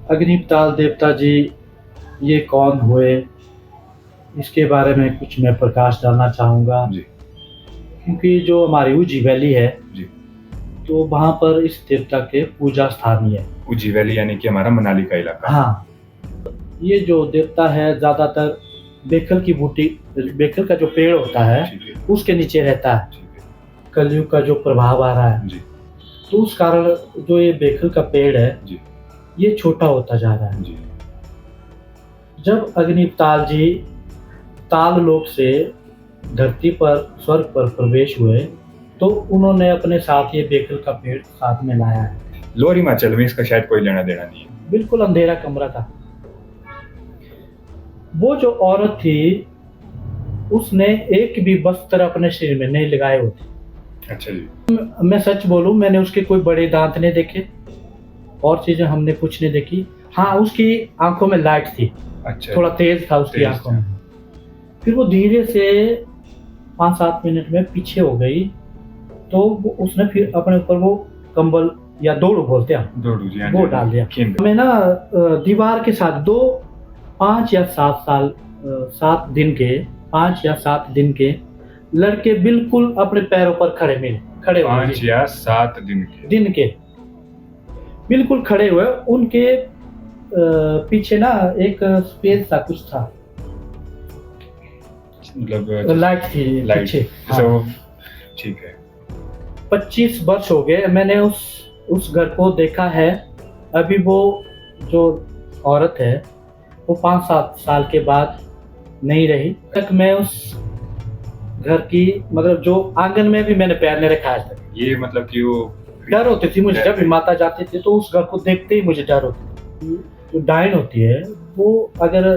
अग्निताल देवता जी ये कौन हुए, इसके बारे में कुछ मैं प्रकाश डालना चाहूँगा। जी। क्योंकि जो हमारी उजी वैली है जी। तो वहाँ पर इस देवता के पूजा स्थानीय है। उजी वैली यानी कि हमारा मनाली का इलाका। हाँ, ये जो देवता है ज़्यादातर बेखल की बूटी, बेखल का जो पेड़ होता है उसके नीचे रहता है। कलयुग का जो प्रभाव आ रहा है जी। तो उस कारण जो ये बेखल का पेड़ है जी। ये छोटा होता जा रहा है। जी। जब अग्निताल जी ताल लोक से धरती पर स्वर्ग पर प्रवेश हुए तो उन्होंने अपने साथ ये बेखल का पेड़ साथ में लाया है। लोअर हिमाचल में इसका शायद कोई लेना देना नहीं है। बिल्कुल अंधेरा कमरा था। वो जो औरत थी उसने एक भी वस्त्र अपने शरीर में नहीं लगाए होते। अच्छा जी। मैं सच बोलूं, मैंने उसके कोई बड़े दांत नहीं देखे और चीजें हमने कुछ नहीं देखी। हाँ, उसकी आंखों में लाइट थी। अच्छा। थोड़ा तेज था उसकी आंखों में। फिर वो धीरे से 5-7 मिनट में पीछे हो गई तो उसने फिर अपने ऊपर वो कंबल या दोड़ू बोलते हैं वो डाल दिया। हमें ना दीवार के साथ 5 या 7 साल 7 दिन के 5 या 7 दिन के लड़के बिल्कुल अपने पैरों पर खड़े हुए। 5 या 7 दिन के बिल्कुल खड़े हुए। उनके पीछे ना एक स्पेस सा कुछ था, मतलब लाइट थी पीछे। हाँ। ठीक है। 25 वर्ष हो गए मैंने उस घर को देखा है। अभी वो जो औरत है वो 5-7 साल के बाद नहीं रही। तक मैं उस घर की मतलब जो आंगन में भी मैंने पैर नहीं रखा है। ये मतलब कि वो डर होती थी मुझे। जब भी माता जाती थी तो उस घर को देखते ही मुझे डर होती थी। जो डायन होती है वो अगर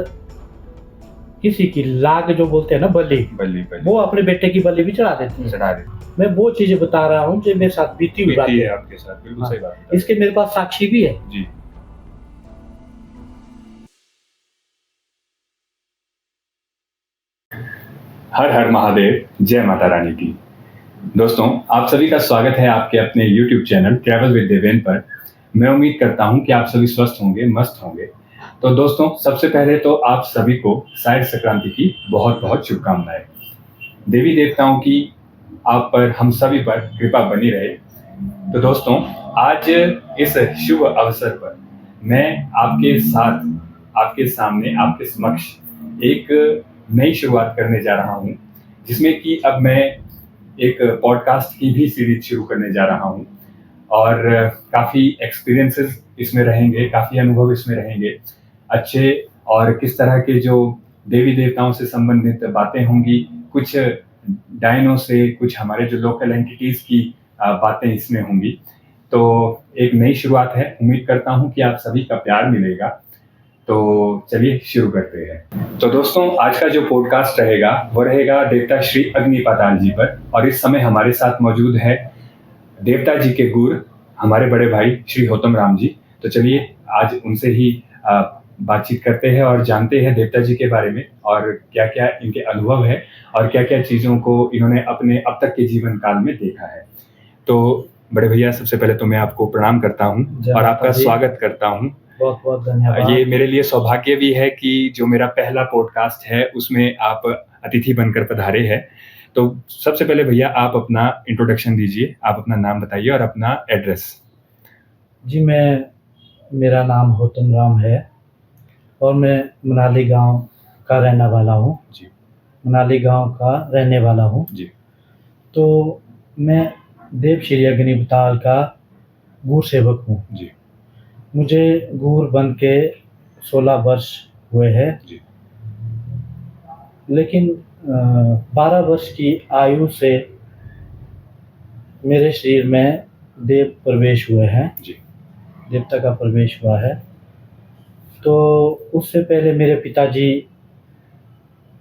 किसी की लाग जो बोलते हैं ना बलि, वो अपने बेटे की बलि भी चढ़ा देती है। मैं वो चीजें बता रहा हूँ जो मेरे साथ बीती हुई बात है आपके साथ। बिल्कुल सही बात है। इसके मेरे पास साक्षी भी है जी। हर हर महादेव, जय माता रानी की। दोस्तों, आप सभी का स्वागत है आपके अपने YouTube channel travel with Devendra पर। मैं उम्मीद करता हूं कि आप सभी स्वस्थ होंगे, मस्त होंगे। तो दोस्तों, सबसे पहले तो आप सभी को साइड संक्रांति की बहुत बहुत शुभकामनाएं। देवी देवताओं की आप पर, हम सभी पर कृपा बनी रहे। तो दोस्तों, आज इस शुभ अवसर पर मैं आपके साथ, आपके सामने, आपके समक्ष एक नई शुरुआत करने जा रहा हूं, जिसमें कि अब मैं एक पॉडकास्ट की भी सीरीज शुरू करने जा रहा हूं और काफ़ी एक्सपीरियंसेस इसमें रहेंगे, काफ़ी अनुभव इसमें रहेंगे अच्छे। और किस तरह के जो देवी देवताओं से संबंधित बातें होंगी, कुछ डायनों से, कुछ हमारे जो लोकल एंटिटीज़ की बातें इसमें होंगी। तो एक नई शुरुआत है, उम्मीद करता हूं कि आप सभी का प्यार मिलेगा। तो चलिए शुरू करते हैं। तो दोस्तों, आज का जो पॉडकास्ट रहेगा वो रहेगा देवता श्री अग्निपाताल जी पर। और इस समय हमारे साथ मौजूद है देवता जी के गुरु, हमारे बड़े भाई श्री होतम राम जी। तो चलिए आज उनसे ही बातचीत करते हैं और जानते हैं देवता जी के बारे में और क्या क्या इनके अनुभव है और क्या क्या चीज़ों को इन्होंने अपने अब तक के जीवन काल में देखा है। तो बड़े भैया, सबसे पहले तो मैं आपको प्रणाम करता हूँ और आपका स्वागत करता हूँ। बहुत बहुत धन्यवाद। ये मेरे लिए सौभाग्य भी है कि जो मेरा पहला पॉडकास्ट है उसमें आप अतिथि बनकर पधारे हैं। तो सबसे पहले भैया आप अपना इंट्रोडक्शन दीजिए, आप अपना नाम बताइए और अपना एड्रेस। जी, मेरा नाम होतम राम है और मैं मनाली गांव का रहने वाला हूँ। जी। मनाली गांव का रहने वाला हूँ जी। तो मैं देव श्री अग्निताल का गुरु सेवक हूँ। जी। मुझे गुरु बन के 16 वर्ष हुए हैं। जी। लेकिन 12 वर्ष की आयु से मेरे शरीर में देव प्रवेश हुए हैं। जी। देवता का प्रवेश हुआ है। तो उससे पहले मेरे पिताजी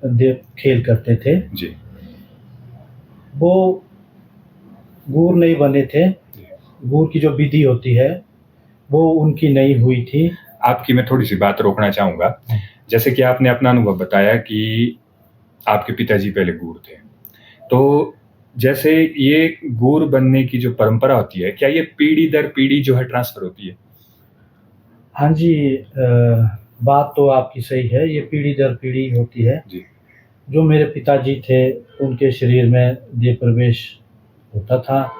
देव खेल करते थे। जी। वो गुरु नहीं बने थे। गुरु की जो विधि होती है वो उनकी नहीं हुई थी। आपकी मैं थोड़ी सी बात रोकना चाहूँगा। जैसे कि आपने अपना अनुभव बताया कि आपके पिताजी पहले गुरु थे, तो जैसे ये गुरु बनने की जो परंपरा होती है, क्या ये पीढ़ी दर पीढ़ी जो है ट्रांसफर होती है? हाँ जी, बात तो आपकी सही है, ये पीढ़ी दर पीढ़ी होती है। जी जो मेरे पिताजी थे, उनके शरीर में देह प्रवेश होता था।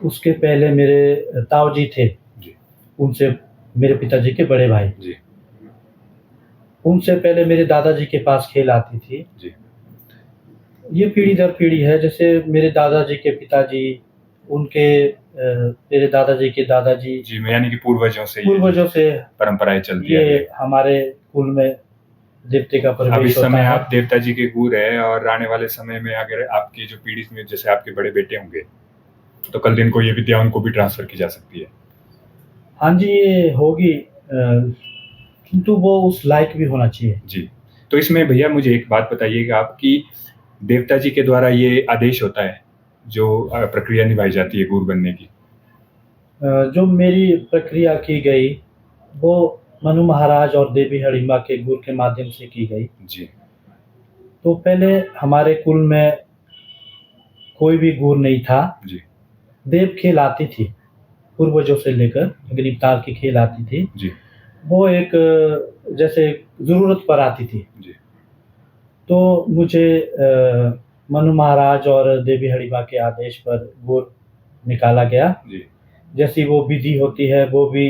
उसके पहले मेरे ताऊ जी थे, जी उनसे मेरे पिताजी के बड़े भाई। जी उनसे पहले मेरे दादाजी के पास खेल आती थी। जी ये पीढ़ी दर पीढ़ी है, जैसे मेरे दादाजी के पिताजी, उनके मेरे दादाजी के दादाजी, जी, यानी कि पूर्वजों से ये पूर्वजों से परंपराएं चलती है। ये हमारे कुल में देवते का अब प्रवेश इस होता समय है। आप देवता जी के गुरु है, और आने वाले समय में अगर आपकी जो पीढ़ी में जैसे आपके बड़े बेटे होंगे, तो कल दिन को ये विद्या उनको भी ट्रांसफर की जा सकती है। हाँ जी, ये होगी, किंतु वो उस लायक भी होना चाहिए। जी, तो इसमें भैया मुझे एक बात बताइएगा, आपकी देवता जी के द्वारा ये आदेश होता है जो प्रक्रिया निभाई जाती है गुरु बनने की? जो मेरी प्रक्रिया की गई, वो मनु महाराज और देवी हड़िम्बा के गुरु के माध्यम से की गई। जी तो पहले हमारे कुल में कोई भी गुरु नहीं था। जी देव खेल आती थी, पूर्वजों से लेकर अग्निपताल की खेल आती थी। जी वो एक जैसे ज़रूरत पर आती थी। जी तो मुझे मनु महाराज और देवी हड़िम्बा के आदेश पर गुरु निकाला गया। जी जैसी वो विधि होती है, वो भी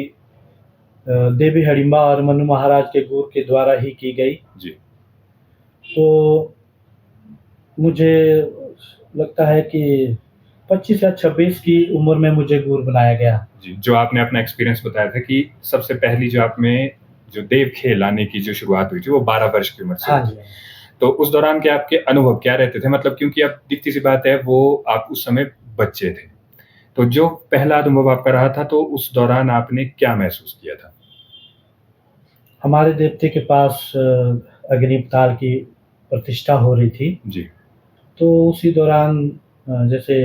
देवी हड़िम्बा और मनु महाराज के गुरु के द्वारा ही की गई। जी तो मुझे लगता है कि 25 या 26 की उम्र में मुझे गुरु बनाया गया। जी, जो आपने अपना एक्सपीरियंस बताया था कि सबसे पहली जो आप में जो देव खेल आने की जो शुरुआत हुई थी वो 12 वर्ष की उम्र से हाँ हुई। जी। तो उस दौरान के आपके अनुभव क्या रहते थे? मतलब क्योंकि अब दिखती सी बात है, वो आप उस समय बच्चे थे। तो जो पहला अनुभव आपका रहा था, तो उस दौरान आपने क्या महसूस किया था? हमारे देवते के पास अग्निपताल की प्रतिष्ठा हो रही थी। जी तो उसी दौरान जैसे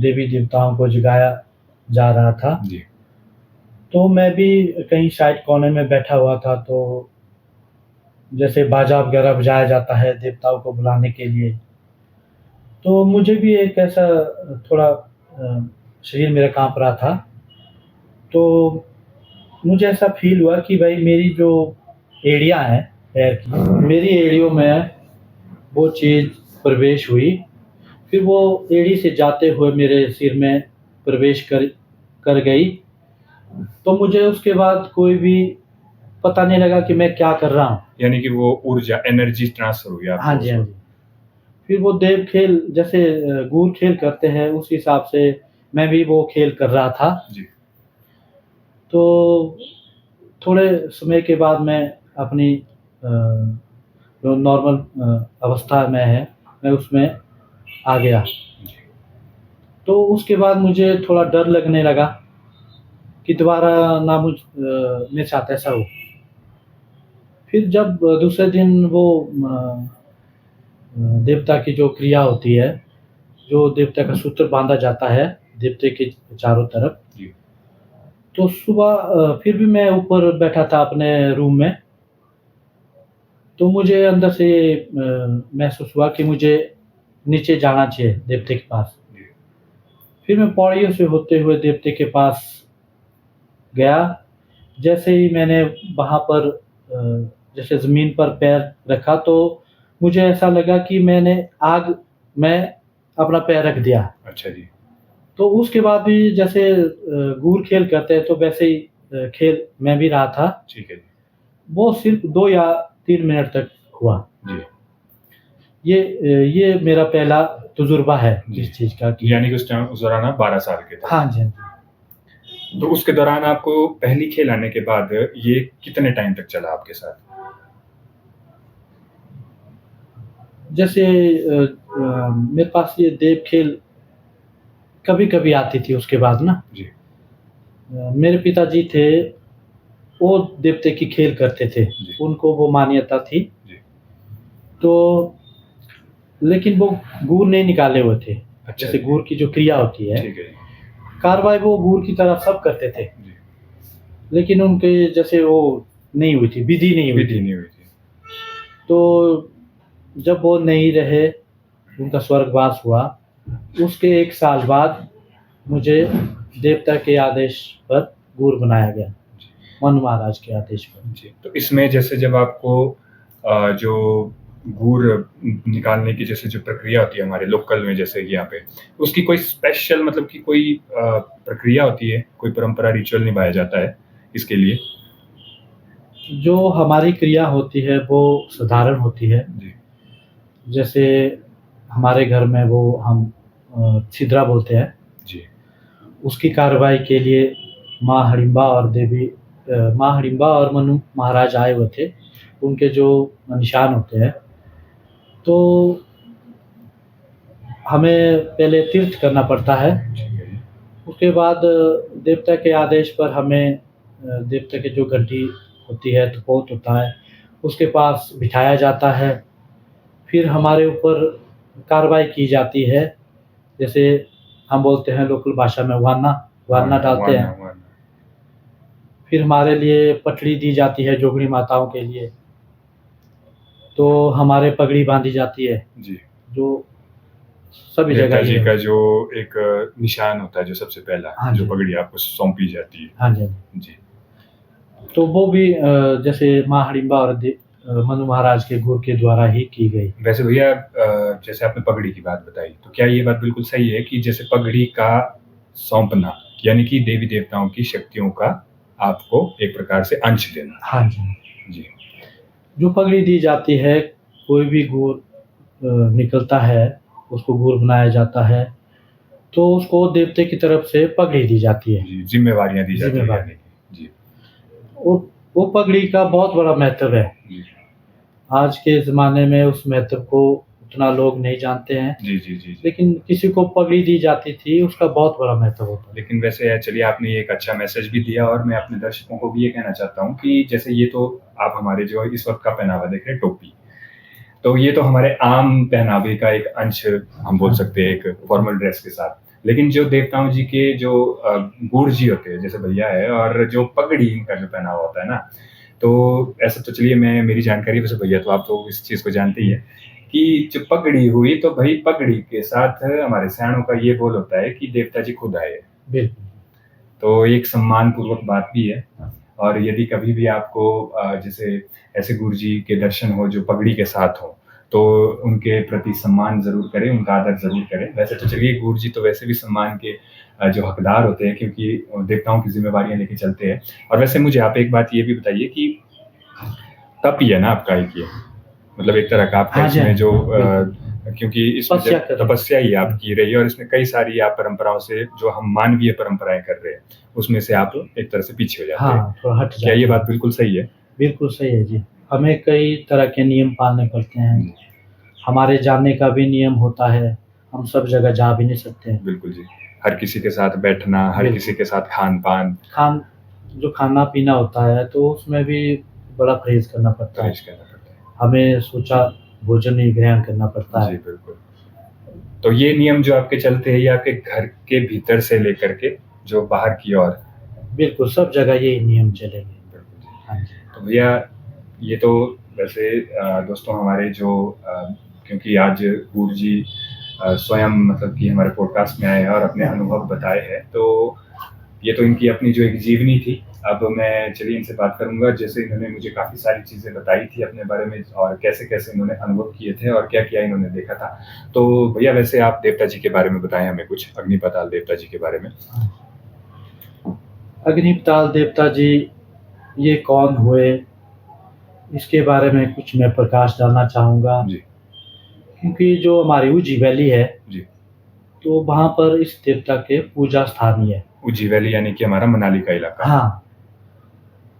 देवी देवताओं को जगाया जा रहा था। जी तो मैं भी कहीं साइड कोने में बैठा हुआ था, तो जैसे बाजा वगैरह बजाया जाता है देवताओं को बुलाने के लिए। तो मुझे भी एक ऐसा थोड़ा शरीर मेरा काँप रहा था। तो मुझे ऐसा फ़ील हुआ कि भाई मेरी जो एड़ियाँ हैं पैर की, मेरी एड़ियों में वो चीज़ प्रवेश हुई। फिर वो एड़ी से जाते हुए मेरे सिर में प्रवेश कर गई। तो मुझे उसके बाद कोई भी पता नहीं लगा कि मैं क्या कर रहा हूँ। यानी कि वो ऊर्जा, एनर्जी ट्रांसफर हुई आपको? हाँ जी, हाँ जी। फिर वो देव खेल जैसे गुर खेल करते हैं, उस हिसाब से मैं भी वो खेल कर रहा था। जी तो थोड़े समय के बाद मैं अपनी जो नॉर्मल अवस्था में है, मैं उसमें आ गया। जी तो उसके बाद मुझे थोड़ा डर लगने लगा कि दोबारा ना मेरे साथ ऐसा हो। फिर जब दूसरे दिन वो देवता की जो क्रिया होती है, जो देवता का सूत्र बाँधा जाता है देवते के चारों तरफ। जी तो सुबह फिर भी मैं ऊपर बैठा था अपने रूम में। तो मुझे अंदर से महसूस हुआ कि मुझे नीचे जाना चाहिए देवते के पास। जी फिर मैं पौड़ियों से होते हुए देवते के पास गया। जैसे ही मैंने वहाँ पर जैसे ज़मीन पर पैर रखा, तो मुझे ऐसा लगा कि मैंने आग में अपना पैर रख दिया। अच्छा जी। तो उसके बाद भी जैसे गुर खेल करते हैं, तो वैसे ही खेल मैं भी रहा था। ठीक है जी। वो सिर्फ़ 2 या 3 मिनट तक हुआ। जी ये मेरा पहला तजुर्बा है जी। इस चीज़ का कि यानी कि उस दौरान आप 12 साल के थे। हाँ जी, हाँ जी। तो उसके दौरान आपको पहली खेल आने के बाद ये कितने टाइम तक चला आपके साथ? जैसे मेरे पास ये देव खेल कभी-कभी आती थी उसके बाद ना। जी मेरे पिताजी थे, वो देवते की खेल करते थे, जी उनको वो मान्यता थी। जी। तो लेकिन वो गुर नहीं निकाले हुए थे। अच्छा जैसे जी। गुर की जो क्रिया होती है, ठीक है जी। कार्रवाई वो गुर की तरह सब करते थे, जी लेकिन उनके जैसे वो नहीं हुई थी, विधि नहीं हुई विधि थी। नहीं हुई थी। तो जब वो नहीं रहे, उनका स्वर्गवास हुआ, उसके 1 साल बाद मुझे देवता के आदेश पर गुरु बनाया गया। मनु महाराज के आदेश पर। जी, तो इसमें जैसे जब आपको जो गुड़ निकालने की जैसे जो प्रक्रिया होती है हमारे लोकल में, जैसे कि यहाँ पे, उसकी कोई स्पेशल मतलब कि कोई प्रक्रिया होती है, कोई परंपरा रिचुअल निभाया जाता है इसके लिए? जो हमारी क्रिया होती है वो साधारण होती है। जी, जैसे हमारे घर में वो हम छिद्रा बोलते हैं, जी, उसकी कार्रवाई के लिए माँ हडिम्बा और मनु महाराज आए हुए थे। उनके जो निशान होते हैं, तो हमें पहले तीर्थ करना पड़ता है। ठीक है जी। उसके बाद देवता के आदेश पर हमें देवता की जो घंटी होती है, तपोत होता है, उसके पास बिठाया जाता है। फिर हमारे ऊपर कार्रवाई की जाती है। जैसे हम बोलते हैं लोकल भाषा में वारना डालते हैं। वाना। फिर हमारे लिए पटड़ी दी जाती है जोगनी माताओं के लिए। तो हमारे पगड़ी बांधी जाती है, जी, जो सभी देवता जगह जी ये का जो एक निशान होता है, जो सबसे पहला हाँ जो जी। पगड़ी आपको सौंपी जाती है। हाँ जी। जी, तो वो भी जैसे माँ हडिम्बा और मनु महाराज के गुरु के द्वारा ही की गई। वैसे भैया जैसे आपने पगड़ी की बात बताई, तो क्या ये बात बिल्कुल सही है कि जैसे पगड़ी का सौंपना यानी कि देवी देवताओं की शक्तियों का आपको एक प्रकार से अंश देना? हाँ जी। जी, जो पगड़ी दी जाती है, कोई भी गुड़ निकलता है, उसको गुड़ बनाया जाता है, तो उसको देवते की तरफ से पगड़ी दी जाती है। जी, जिम्मेवारियाँ दी जाती हैं जिम्मेवारी। यानी कि। जी, वो पगड़ी का बहुत बड़ा महत्व है। जी, आज के ज़माने में उस महत्व को उतना लोग नहीं जानते हैं, जी, जी, जी, जी। लेकिन किसी को पगड़ी दी जाती थी, उसका बहुत बड़ा महत्व होता है। लेकिन वैसे चलिए आपने ये एक अच्छा मैसेज भी दिया, और मैं अपने दर्शकों को भी ये कहना चाहता हूँ कि जैसे ये तो आप हमारे जो इस वक़्त का पहनावा देख रहे हैं, टोपी, तो ये तो हमारे आम पहनावे का एक अंश हम बोल सकते हैं, एक फॉर्मल ड्रेस के साथ। लेकिन जो देवताओं जी के जो गूढ़ जी होते हैं, जैसे भैया है, और जो पगड़ी इनका जो पहनावा होता है ना, तो ऐसा तो चलिए मैं मेरी जानकारी, वैसे भैया तो आप तो इस चीज़ को जानते ही हैं कि जो पगड़ी हुई, तो भई पगड़ी के साथ हमारे सयाणों का ये बोल होता है कि देवता जी खुद आए। बिल्कुल। तो एक सम्मानपूर्वक बात भी है। और यदि कभी भी आपको जैसे ऐसे गुरुजी के दर्शन हो जो पगड़ी के साथ हो, तो उनके प्रति सम्मान ज़रूर करें, उनका आदर ज़रूर करें। वैसे तो चलिए गुरुजी तो वैसे भी सम्मान के जो हकदार होते हैं, क्योंकि देवताओं की ज़िम्मेवारियाँ लेके चलते हैं। और वैसे मुझे आप एक बात ये भी बताइए कि तप ही है ना आपका एक ये? मतलब एक तरह का आपका हाँ जी, इसमें जो बिल्कुल। क्योंकि इसमें तपस्या जब कर रहे हैं। तपस्या ही आप की रही है, और इसमें कई सारी आप परंपराओं से, जो हम मानवीय परंपराएं कर रहे हैं, उसमें से आप एक तरह से पीछे हो जाते हैं। हाँ, थोड़ा हट क्या ये जाते बात हैं। बिल्कुल सही है? बिल्कुल सही है जी। हमें कई तरह के नियम पालने पड़ते हैं। हमारे जाने का भी नियम होता है, हम सब जगह जा भी नहीं सकते हैं। बिल्कुल जी। हर किसी के साथ बैठना, हर बिल्कुल। किसी के साथ खान-पान, जो खाना-पीना होता है, तो उसमें भी बड़ा परहेज़ करना पड़ता है। परहेज़ करना पड़ता है। हमें सोचा भोजन ही ग्रहण करना पड़ता जी, है। बिल्कुल। तो ये नियम जो आपके चलते हैं, ये आपके घर के भीतर से लेकर के जो बाहर की ओर? बिल्कुल, सब जगह यही नियम चलेंगे। बिल्कुल जी। हाँ जी। तो भैया ये तो वैसे दोस्तों हमारे जो क्योंकि आज गुरु जी स्वयं मतलब कि हमारे पॉडकास्ट में आए हैं और अपने अनुभव बताए हैं, तो ये तो इनकी अपनी जो एक जीवनी थी। अब मैं चलिए इनसे बात करूँगा, जैसे इन्होंने मुझे काफ़ी सारी चीज़ें बताई थी अपने बारे में, और कैसे-कैसे इन्होंने अनुभव किए थे और क्या-क्या इन्होंने देखा था। तो भैया वैसे आप देवता जी के बारे में बताएँ हमें कुछ, अग्निपाताल देवता जी के बारे में। अग्निपाताल देवता जी ये कौन हुए, इसके बारे में कुछ मैं प्रकाश डालना चाहूँगा। जी, क्योंकि जो हमारी उजी वैली है, जी। तो वहाँ पर इस देवता के पूजा स्थान ही है। उजी वैली यानी कि हमारा मनाली का इलाका। हाँ,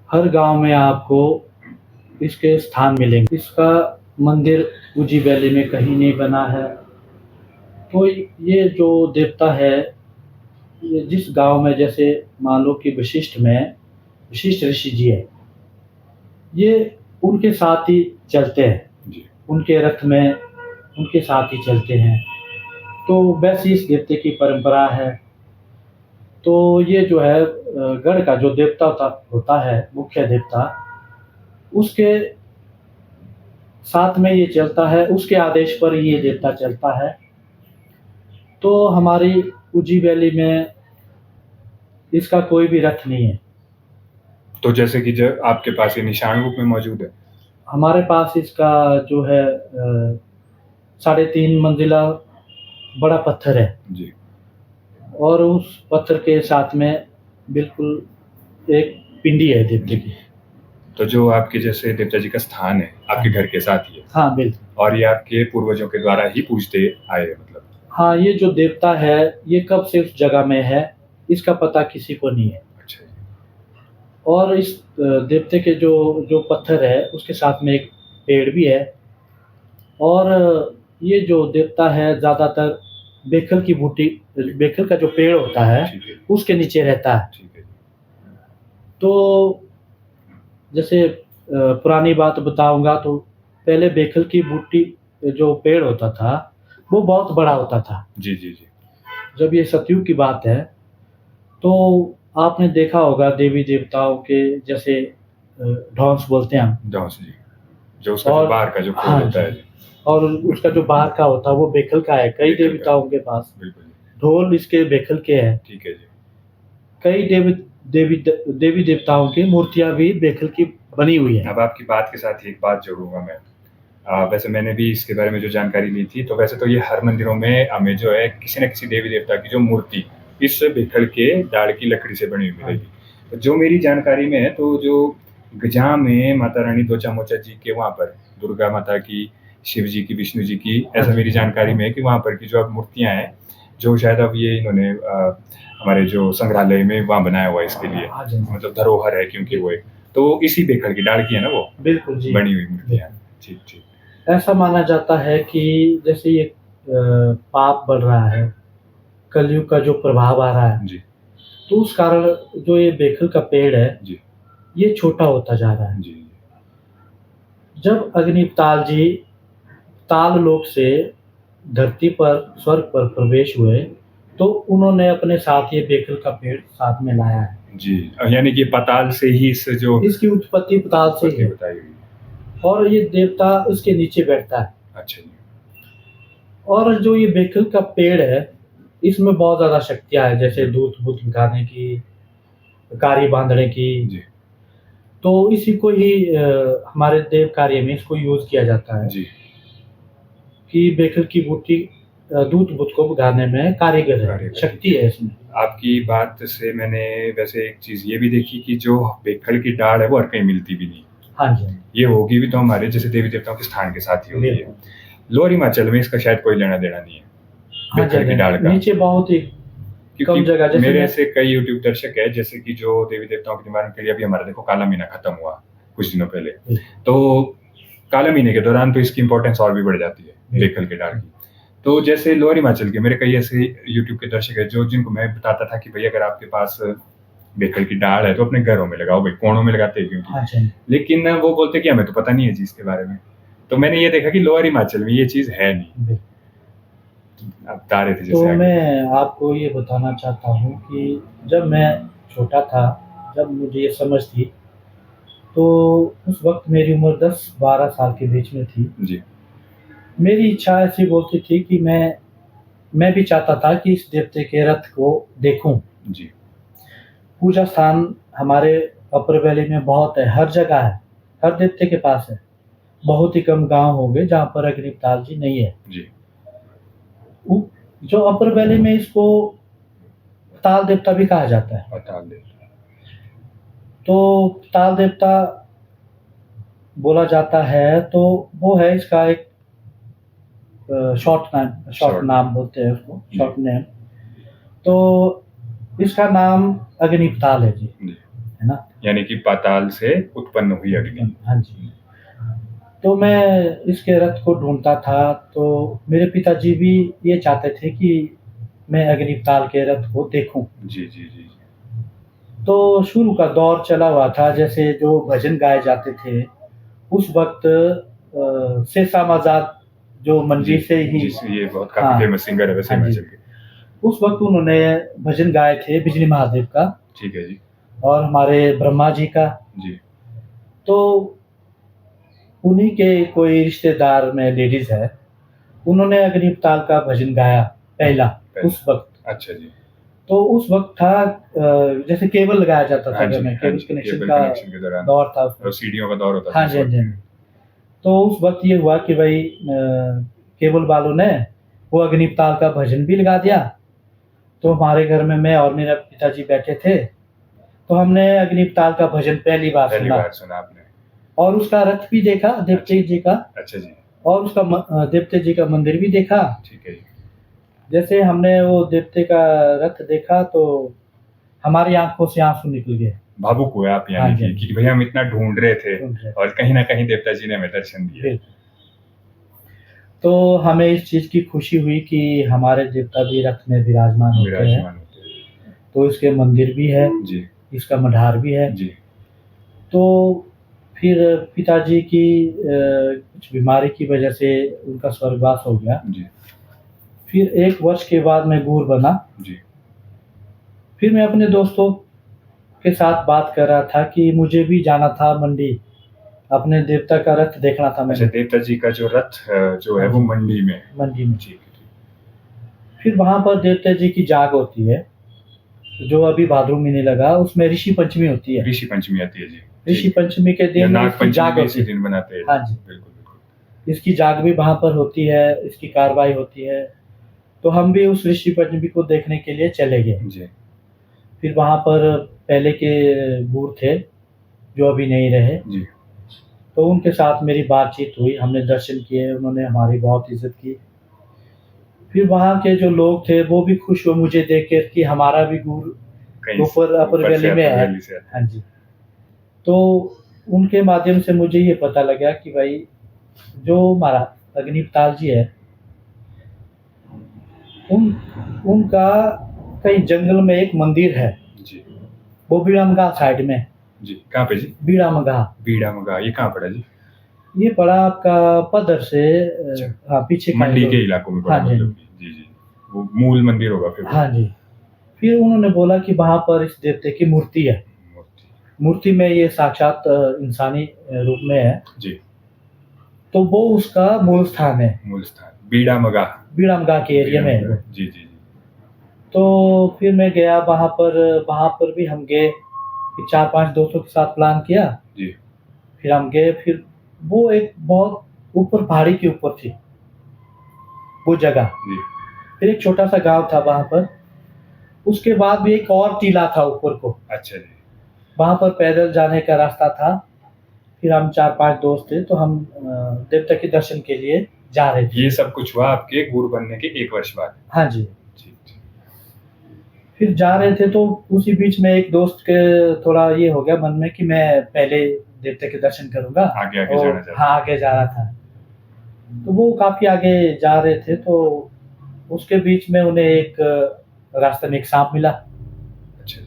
हर गाँव में आपको इसके स्थान मिलेंगे। इसका मंदिर उजी वैली में कहीं नहीं बना है। तो ये जो देवता है, ये जिस गाँव में, जैसे मान लो कि वशिष्ठ ऋषि जी है, ये उनके साथ ही चलते हैं। जी, उनके रथ में उनके साथ ही चलते हैं। तो वैसी इस देवते की परंपरा है। तो ये जो है गढ़ का जो देवता होता है, मुख्य देवता, उसके साथ में ये चलता है, उसके आदेश पर ये देवता चलता है। तो हमारी उजी वैली में इसका कोई भी रथ नहीं है। तो जैसे कि जब आपके पास ये निशान रूप में मौजूद है। हमारे पास इसका जो है 3.5 मंजिला बड़ा पत्थर है जी। और उस पत्थर के साथ में बिल्कुल एक पिंडी है देवते की। तो जो आपके जैसे देवता जी का स्थान है आपके घर के साथ ही है। हाँ बिल्कुल। और ये आपके पूर्वजों के द्वारा ही पूजते आए हैं मतलब। हाँ, ये जो देवता है ये कब से उस जगह में है इसका पता किसी को नहीं है। अच्छा जी। और इस देवते के जो जो पत्थर है उसके साथ में एक पेड़ भी है और ये जो देवता है ज़्यादातर बेखल की बूटी, बेखल का जो पेड़ होता है ठीक है। उसके नीचे रहता है। ठीक है। तो जैसे पुरानी बात बताऊंगा तो पहले बेखल की बूटी जो पेड़ होता था वो बहुत बड़ा होता था। जी जी जी। जब ये सतयुग की बात है तो आपने देखा होगा देवी देवताओं के जैसे ढौंस बोलते हैं हम। धौंस जी। जो उसका जो और बाहर का जो खोल हाँ होता जी, है जी। और उसका जो बाहर का होता है वो बेखल का है। कई बेखल का। देवताओं के पास बिल्कुल जी। ढोल इसके बेखल के हैं। ठीक है जी। कई देवी देवताओं की मूर्तियां भी बेखल की बनी हुई है। अब आपकी बात के साथ ही एक बात जोड़ूंगा मैं। वैसे मैंने भी इसके बारे में जो जानकारी ली थी तो वैसे तो ये हर मंदिरों में हमें जो है किसी न किसी देवी देवता की जो मूर्ति इस बेखल के डाल की लकड़ी से बनी हुई मिलेगी। तो जो मेरी जानकारी में है तो जो गजा में माता रानी दोचा मोचा जी के वहाँ पर दुर्गा माता की, शिव जी की, विष्णु जी की, ऐसा मेरी जानकारी में है कि वहाँ पर की जो अब मूर्तियाँ हैं जो शायद अब ये इन्होंने हमारे जो संग्रहालय में वहाँ बनाया हुआ है इसके लिए, हाँ जी। मतलब धरोहर है क्योंकि वो एक तो इसी बेखल की डाल की है ना वो बिल्कुल जी। बनी हुई मूर्तियाँ। ठीक ठीक। ऐसा माना जाता है कि जैसे ये पाप बढ़ रहा है, कलयुग का जो प्रभाव आ रहा है जी तो उस कारण जो ये बेखल का पेड़ है जी ये छोटा होता जा रहा है। जी। जब अग्निताल जी ताल लोक से धरती पर स्वर्ग पर प्रवेश हुए तो उन्होंने अपने साथ ये बेखल का पेड़ साथ में लाया है। जी यानी कि पाताल से ही इस जो इसकी उत्पत्ति पाताल से ही उत्पत्ति है बताई हुई है। और ये देवता उसके नीचे बैठता है। अच्छा जी। और जो ये बेखल का पेड़ है इसमें बहुत ज़्यादा शक्तियाँ हैं जैसे दूध बुध निकालने की, कारी बांधने की। जी तो इसी को ही हमारे देव कार्य में इसको यूज़ किया जाता है जी। कि बेखल की बूटी दूध बुध को उगाने में कारीगर है, कारीगर। शक्ति है इसमें। आपकी बात से मैंने वैसे एक चीज ये भी देखी कि जो बेखल की डाल है वो हर कहीं मिलती भी नहीं। हाँ जी। ये होगी भी तो हमारे जैसे देवी देवताओं के स्थान के साथ ही होगी है। लोअर हिमाचल में इसका शायद कोई लेना देना नहीं है हाँ बेखल की डाल का, नीचे बहुत ही कम जगह। क्योंकि जैसे मेरे ऐसे कई यूट्यूब दर्शक है जैसे कि जो देवी देवताओं के निवारण के लिए अभी हमारा देखो काला महीना खत्म हुआ कुछ दिनों पहले, तो काला महीने के दौरान तो इसकी इंपॉर्टेंस और भी बढ़ जाती है बेखल के डाल की। तो जैसे लोअर हिमाचल के मेरे कई ऐसे यूट्यूब के दर्शक है जो जिनको मैं बताता था कि भाई अगर आपके पास बेखल की डाल है तो अपने घरों में लगाओ, भाई कोणों में लगाते हैं क्योंकि। अच्छा। लेकिन वो बोलते कि हमें तो पता नहीं है जी इसके बारे में। तो मैंने ये देखा कि लोअर हिमाचल में ये चीज है नहीं। आप बता रहे थे तो जैसे आगे। मैं आपको ये बताना चाहता हूँ कि जब मैं छोटा था, जब मुझे ये समझ थी तो उस वक्त मेरी उम्र 10-12 साल के बीच में थी। जी मेरी इच्छा ऐसी बोलती थी कि मैं भी चाहता था कि इस देवते के रथ को देखूं। जी पूजा स्थान हमारे अपर वैली में बहुत है, हर जगह है, हर देवते के पास है। बहुत ही कम गांव होंगे जहाँ पर अग्निताल जी नहीं है। जी जो अपर वैली में इसको ताल देवता भी कहा जाता है। पाताल देवता। तो ताल देवता बोला जाता है तो वो है इसका एक शॉर्ट नाम बोलते हैं उसको, शॉर्ट नेम। तो इसका नाम अग्निताल है जी, है ना। यानी कि पाताल से उत्पन्न हुई अग्नि। हाँ जी। तो मैं इसके रथ को ढूंढता था तो मेरे पिताजी भी ये चाहते थे कि मैं अग्निताल के रथ को देखूं। जी जी जी। तो शुरू का दौर चला हुआ था, जैसे जो भजन गाए जाते थे उस वक्त शेषामाजाद जो मंदिर से ही, ये बहुत काफी फेमस सिंगर है वैसे हिमाचल के। उस वक्त उन्होंने भजन गाए थे बिजली महादेव का। ठीक है जी। और हमारे ब्रह्मा जी का। जी तो उन्हीं के कोई रिश्तेदार में लेडीज है, उन्होंने अग्निताल का भजन गाया पहला उस वक्त। अच्छा जी। तो उस वक्त था जैसे केबल लगाया जाता था हाँ घर जी, में, हाँ केबल जी, कनेक्शन केबल का कनेक्शन के दौरान दौर था उस और वक्त। सीढ़ियों का दौर होता था हाँ उस जी, हाँ जी, हाँ वक्त। जी। तो उस वक्त ये हुआ कि भाई केबल वालों ने वो अग्निप ताल का भजन भी लगा दिया। तो हमारे घर में मैं और मेरा पिताजी बैठे थे, तो हमने अग्निप ताल का भजन पहली बार पहली सुना बार सुना आपने। और उसका रथ भी देखा देवते जी का, अच्छा जी, और उसका देवते जी का मंदिर भी देखा। ठीक है जी। जैसे हमने वो देवते का रथ देखा तो हमारी आंखों से आंसू निकल गए। भावुक हुए आप हाँ यानी जी, कि भैया हम इतना ढूंढ रहे थे ढूंढ रहे थे। और कहीं ना कहीं देवता जी ने हमें दर्शन दिए। बिल्कुल। तो हमें इस चीज की खुशी हुई कि हमारे देवता भी रथ में विराजमान होते हैं। विराजमान होते हैं। तो इसके मंदिर भी है, जी इसका मढ़ार भी है। जी। तो फिर पिताजी की कुछ बीमारी की वजह से उनका स्वर्गवास हो गया। जी फिर 1 वर्ष के बाद मैं गूर बना। जी। फिर मैं अपने दोस्तों के साथ बात कर रहा था कि मुझे भी जाना था मंडी, अपने देवता का रथ देखना था अच्छा, मुझे देवता जी का जो रथ जो है वो मंडी में। मंडी में। ठीक है, ठीक। फिर वहां पर देवता जी की जाग होती है, जो अभी भाद्र महीने लगा, उसमें ऋषि पंचमी होती है। ऋषि पंचमी आती है जी। ऋषि पंचमी के या दिन नाग इसकी पंचमी जाग भी होती इसी है। दिन बनाते हैं। हाँ जी, बिल्कुल बिल्कुल। इसकी जाग भी वहां पर होती है, इसकी कार्रवाई होती है। तो हम भी उस ऋषि पंचमी को देखने के लिए चले गए। जी फिर वहां पर पहले के गूर थे जो अभी नहीं रहे, जी। तो उनके साथ मेरी बातचीत हुई, हमने दर्शन किए, उन्होंने हमारी बहुत इज्जत की। फिर वहाँ के जो लोग थे वो भी खुश हुए मुझे देख कर कि हमारा भी गूर कहीं ऊपर अपर ऊपर से वैली में अपर है। वैली से आता है। हाँ जी। तो उनके माध्यम से मुझे ये पता लगा कि भाई जो हमारा अग्निप ताल जी है, उनका कहीं जंगल में एक मंदिर है, जी वो बीड़ामगा साइड में। जी। कहाँ पे जी? बीड़ामगा। बीड़ा मगा, ये कहाँ पड़ा जी? ये पड़ा आपका पदर से अच्छा। हाँ पीछे का मंडी ही के रोड। इलाकों में पड़ा हाँ जी, मतलब कि। जी जी। वो मूल मंदिर होगा फिर। हाँ जी। फिर उन्होंने बोला कि वहाँ पर इस देवते की मूर्ति है। मूर्ति में ये साक्षात इंसानी रूप में है। जी। तो वो उसका मूल स्थान है, मूल स्थान बीड़ा मगा। बीड़ामगा के एरिया में है वो। जी जी जी। तो फिर मैं गया वहाँ पर भी हम गए। फिर 4-5 दोस्तों के साथ प्लान किया। जी फिर हम गए। फिर वो एक बहुत ऊपर पहाड़ी के ऊपर थी वो जगह। जी। फिर एक छोटा सा गांव था वहाँ पर। उसके बाद भी एक और टीला था ऊपर को। अच्छा जी। वहाँ पर पैदल जाने का रास्ता था। फिर हम 4-5 दोस्त थे, तो हम देवता के दर्शन के लिए जा रहे थे। ये सब कुछ हुआ आपके गुरु बनने के 1 वर्ष बाद? हाँ जी। ठीक ठीक। फिर जा रहे थे तो उसी बीच में एक दोस्त के थोड़ा ये हो गया मन में कि मैं पहले देवता के दर्शन करूंगा। आगे आगे और जाना चाहता। हाँ आगे जा रहा था। तो वो काफी आगे जा रहे थे, तो उसके बीच में उन्हें एक रास्ते में एक सांप मिला। अच्छा जी।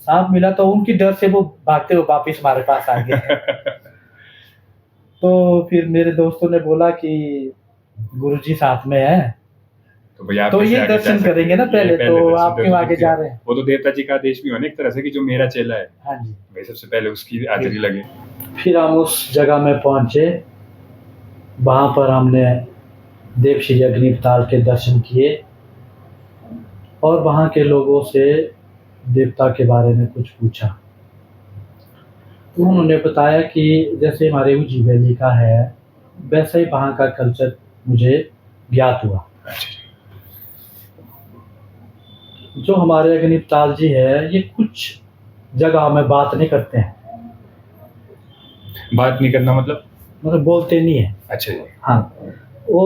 सांप मिला तो उनकी डर से वो भागते हुए वापिस हमारे पास आ गए। तो फिर मेरे दोस्तों ने बोला कि गुरुजी साथ में है, तो भैया आप तो कैसे ये आगे जा दर्शन सकते हैं? करेंगे ना ये पहले, तो दर्शन आप क्यों आगे जा रहे हैं? वो तो देवता जी का आदेश भी होने एक तरह से कि जो मेरा चेला है हाँ जी। भाई सबसे पहले उसकी हाजिरी लगे। फिर हम उस जगह में पहुंचे। वहां पर हमने देव श्री अग्निप ताल के दर्शन किए और वहां के लोगों से देवता के बारे में कुछ पूछा। तो उन्होंने बताया कि जैसे हमारे उजी वैली का है, वैसे ही वहाँ का कल्चर मुझे ज्ञात हुआ। जो हमारे अग्निप ताल जी है, ये कुछ जगह में बात नहीं करते हैं। बात नहीं करना मतलब बोलते नहीं है। अच्छा जी। हाँ, वो